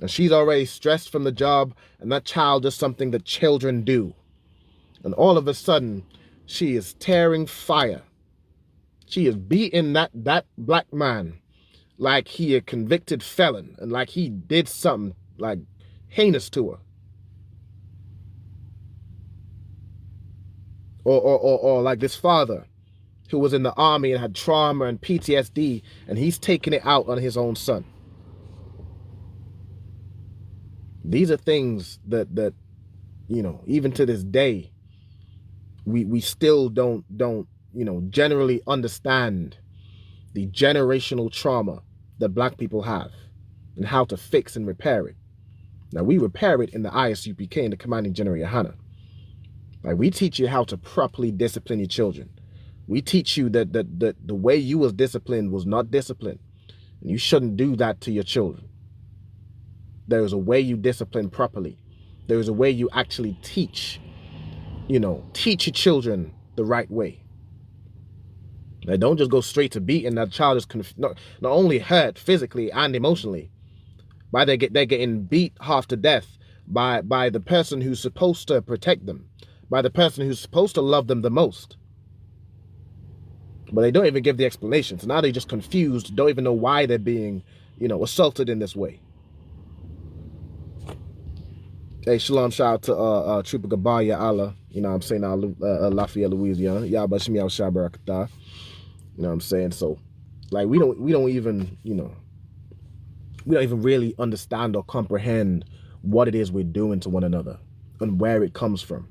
And she's already stressed from the job, and that child does something that children do. And all of a sudden, she is tearing fire. She is beating that black man like he a convicted felon and like he did something like heinous to her. Or like this father who was in the army and had trauma and PTSD, and he's taking it out on his own son. These are things that you know, even to this day, we still don't you know, generally understand the generational trauma that black people have and how to fix and repair it. Now, we repair it in the I.S.U.P.K, in the Commanding General YAHANNA. Like, we teach you how to properly discipline your children. We teach you that the way you was disciplined was not discipline. And you shouldn't do that to your children. There is a way you discipline properly. There is a way you actually teach, you know, teach your children the right way. Now, don't just go straight to beating. That child is not only hurt physically and emotionally, by they're getting beat half to death by the person who's supposed to protect them, by the person who's supposed to love them the most. But they don't even give the explanation. So now they're just confused, don't even know why they're being, you know, assaulted in this way. Hey, shalom, shout out to Trooper Gabaya Allah, you know what I'm saying, Lafayette, Louisiana. Yabba Shemi Al Shabarakata. You know what I'm saying? So, like, we don't even, you know, we don't even really understand or comprehend what it is we're doing to one another and where it comes from.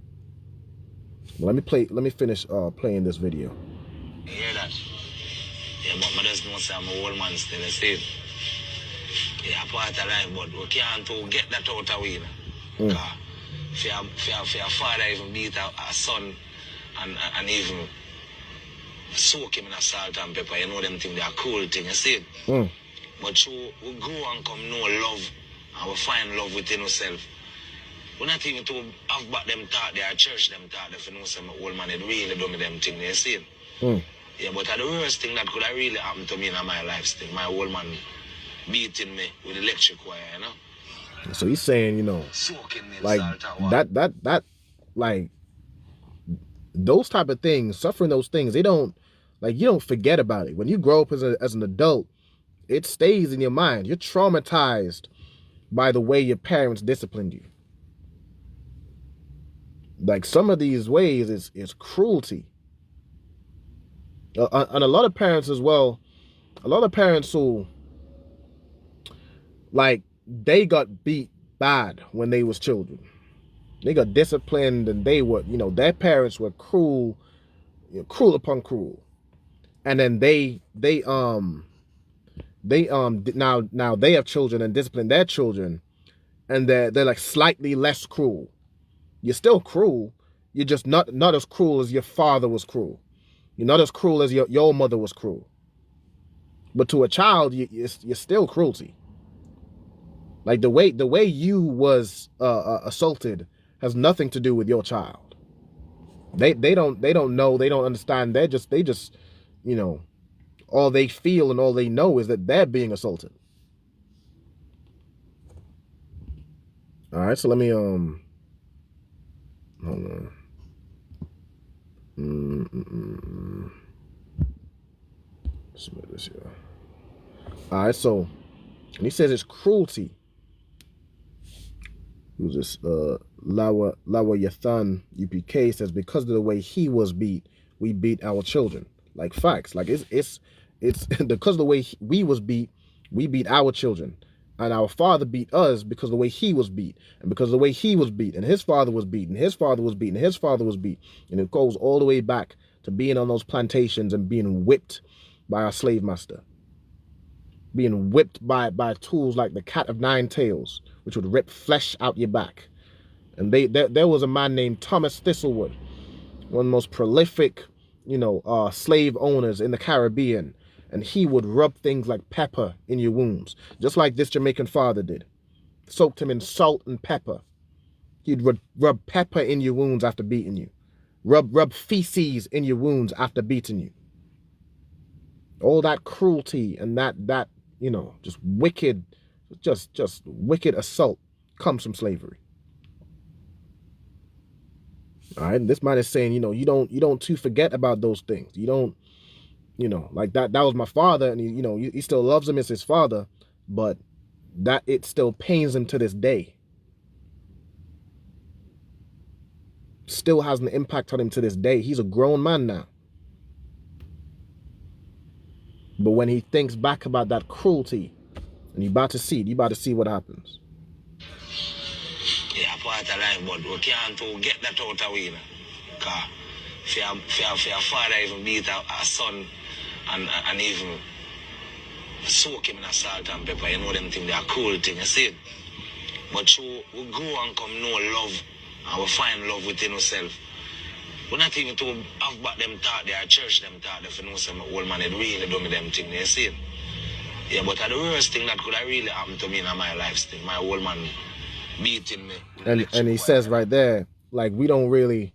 Well, let me finish playing this video. You hear that? Yeah, but I just know I'm an old man still, I see. Yeah, part of life, but we can't to get that out of we. For your father even beat a son and even soak him in a salt and pepper, you know them things, they are cool thing, you see it? But we grow and come know love and we find love within ourselves. We're not even to have back them thought, they are church them thought, if you know some old man, it really do me them thing, you see it? Yeah, but the worst thing that could have really happened to me in my life still, my old man beating me with electric wire, you know? So he's saying, you know, like that, like those type of things, suffering those things, they don't, like, you don't forget about it. When you grow up as an adult, it stays in your mind. You're traumatized by the way your parents disciplined you. Like some of these ways is cruelty. And a lot of parents as well, a lot of parents who, like, they got beat bad when they was children. They got disciplined and they were, you know, their parents were cruel, you know, cruel upon cruel. And then now they have children and discipline their children, and they're like slightly less cruel. You're still cruel. You're just not as cruel as your father was cruel. You're not as cruel as your mother was cruel. But to a child, you're still cruelty. Like the way you was assaulted has nothing to do with your child. They don't know, they don't understand. They just you know, all they feel and all they know is that they're being assaulted. All right, so let me hold on. Submit this here. All right, so and he says it's cruelty. Who's this? YAHANNA I.S.U.P.K says because of the way he was beat, we beat our children. Like facts. Like it's because of the way we was beat, we beat our children. And our father beat us because of the way he was beat. And because of the way he was beat. And his father was beat. And his father was beat. And his father was beat. And it goes all the way back to being on those plantations and being whipped by our slave master. Being whipped by tools like the cat of nine tails, which would rip flesh out your back. And there was a man named Thomas Thistlewood, one of the most prolific, you know, slave owners in the Caribbean. And he would rub things like pepper in your wounds, just like this Jamaican father did. Soaked him in salt and pepper. He'd rub pepper in your wounds after beating you. Rub feces in your wounds after beating you. All that cruelty and that you know, just wicked assault comes from slavery. All right, and this man is saying, you know, you don't too forget about those things. You don't, you know, like that was my father, and you know, he still loves him as his father, but that it still pains him to this day. Still has an impact on him to this day. He's a grown man now. But when he thinks back about that cruelty, and you're about to see what happens. Yeah, part of life, but we can't to get that out of we. Because for your father even beat a son and even soak him in a salt and pepper, you know them things, they are cool thing, you see it? But we grow and come know love, and we find love within ourselves. We're not even to have back them thought, they are church them thought, if you know some old man, it really do me them thing, you see it? Yeah, but the worst thing that could have really happened to me in my life still, my old man beating me. And he says right there, like, we don't really,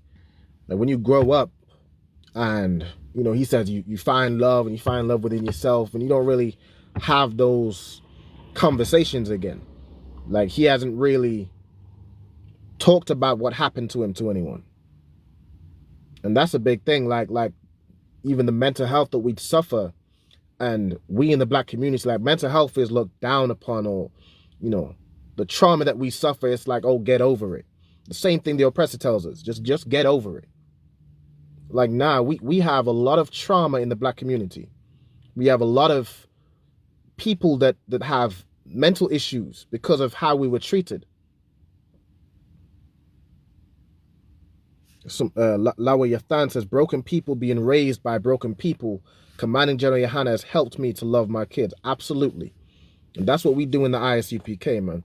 like, when you grow up and, you know, he says you find love, and you find love within yourself, and you don't really have those conversations again. Like, he hasn't really talked about what happened to him to anyone. And that's a big thing. Like even the mental health that we suffer, and we in the black community, like, mental health is looked down upon, or, you know, the trauma that we suffer, it's like, oh, get over it. The same thing the oppressor tells us, just get over it. Like, nah, we have a lot of trauma in the black community. We have a lot of people that have mental issues because of how we were treated. YAHANNA says, broken people being raised by broken people. Commanding General YAHANNA has helped me to love my kids. Absolutely. And that's what we do in the I.S.U.P.K, man.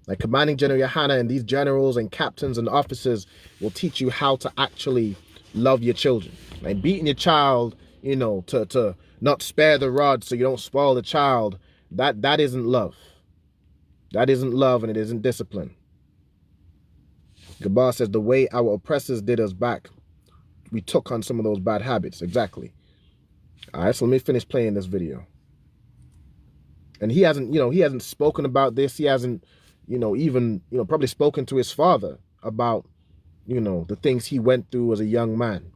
Like Commanding General Yahanna and these generals and captains and officers will teach you how to actually love your children. Like beating your child, you know, to not spare the rod so you don't spoil the child. That isn't love. That isn't love, and it isn't discipline. Gabar says the way our oppressors did us back, we took on some of those bad habits. Exactly. All right, so let me finish playing this video. And he hasn't, you know, he hasn't spoken about this. He hasn't, you know, even, you know, probably spoken to his father about, you know, the things he went through as a young man.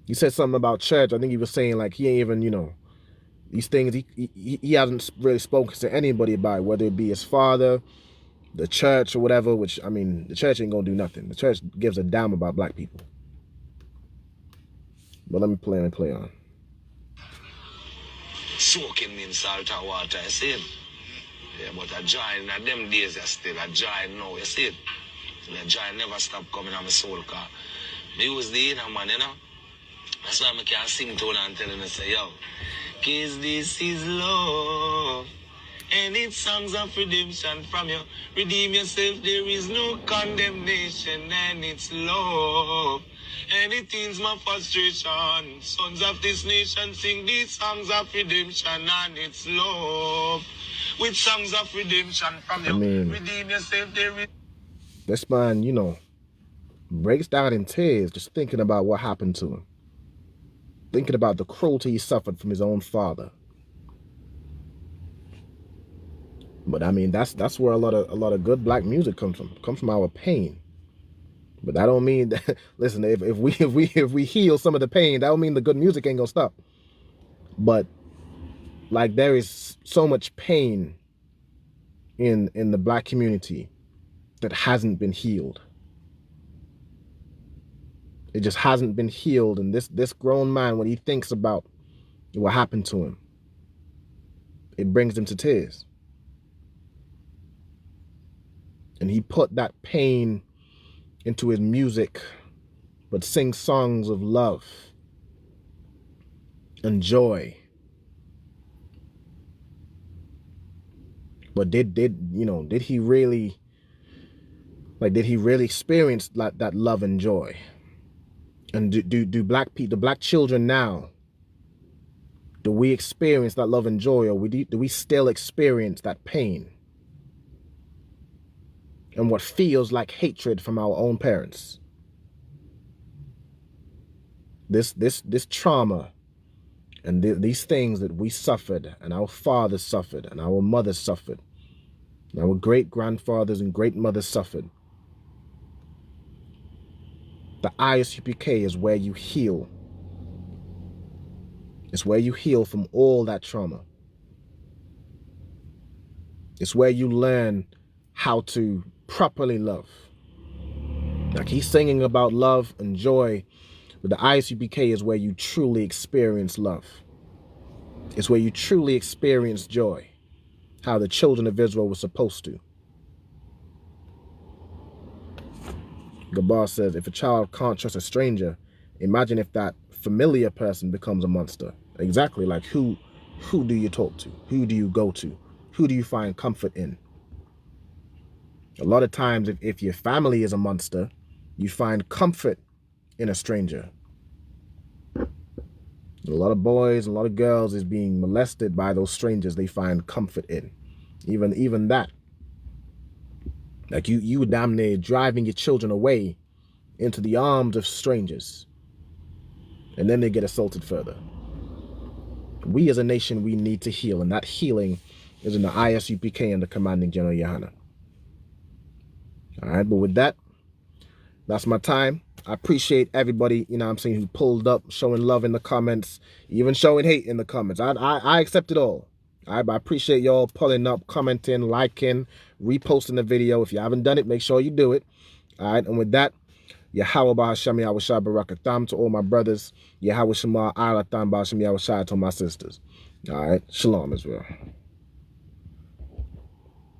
He said something about church. I think he was saying like he ain't even, you know, these things he hasn't really spoken to anybody about it, whether it be his father, the church or whatever, which, I mean, the church ain't gonna do nothing. The church gives a damn about black people. But let me play on. Soaking in salt and water, you see it? Yeah, but a joy in them days, you still a joy now, you see it? The joy never stop coming on my soul, car. Me use the inner man, you know? That's why I can sing to and tell them, say, yo, cause this is love. And it's songs of redemption from you. Redeem yourself, there is no condemnation, and it's love. And it is my frustration. Sons of this nation sing these songs of redemption, and it's love. With songs of redemption from you. I mean, redeem yourself, there is. This man, you know, breaks down in tears just thinking about what happened to him. Thinking about the cruelty he suffered from his own father. But I mean, that's where a lot of good black music comes from our pain. But that don't mean that, listen, if we heal some of the pain, that don't mean the good music ain't gonna stop. But like there is so much pain in the black community that hasn't been healed. It just hasn't been healed. And this grown man, when he thinks about what happened to him, it brings him to tears. And he put that pain into his music, but sings songs of love and joy. But did he really experience that love and joy? And do black people, the black children now, do we experience that love and joy, or do we still experience that pain and what feels like hatred from our own parents? This trauma and these things that we suffered, and our fathers suffered, and our mothers suffered, and our great-grandfathers and great-mothers suffered. The I.S.U.P.K is where you heal. It's where you heal from all that trauma. It's where you learn how to properly love. Like he's singing about love and joy, but the I.S.U.P.K is where you truly experience love. It's where you truly experience joy, how the children of Israel were supposed to. Gabar says, if a child can't trust a stranger, imagine if that familiar person becomes a monster. Exactly, like who do you talk to? Who do you go to? Who do you find comfort in? A lot of times, if your family is a monster, you find comfort in a stranger. A lot of boys, a lot of girls is being molested by those strangers they find comfort in. Even that. Like you damn near driving your children away into the arms of strangers. And then they get assaulted further. We as a nation, we need to heal. And that healing is in the I.S.U.P.K and the Commanding General Yahanna. All right, but with that, that's my time. I appreciate everybody, you know what I'm saying, who pulled up, showing love in the comments, even showing hate in the comments. I accept it all. All right, but I appreciate y'all pulling up, commenting, liking, reposting the video. If you haven't done it, make sure you do it. All right, and with that, Yahweh Bahasham Yahweh Shah Barakatam to all my brothers. Yahweh Shema Alatam Bahasham Yahweh Shah to my sisters. All right, Shalom Israel.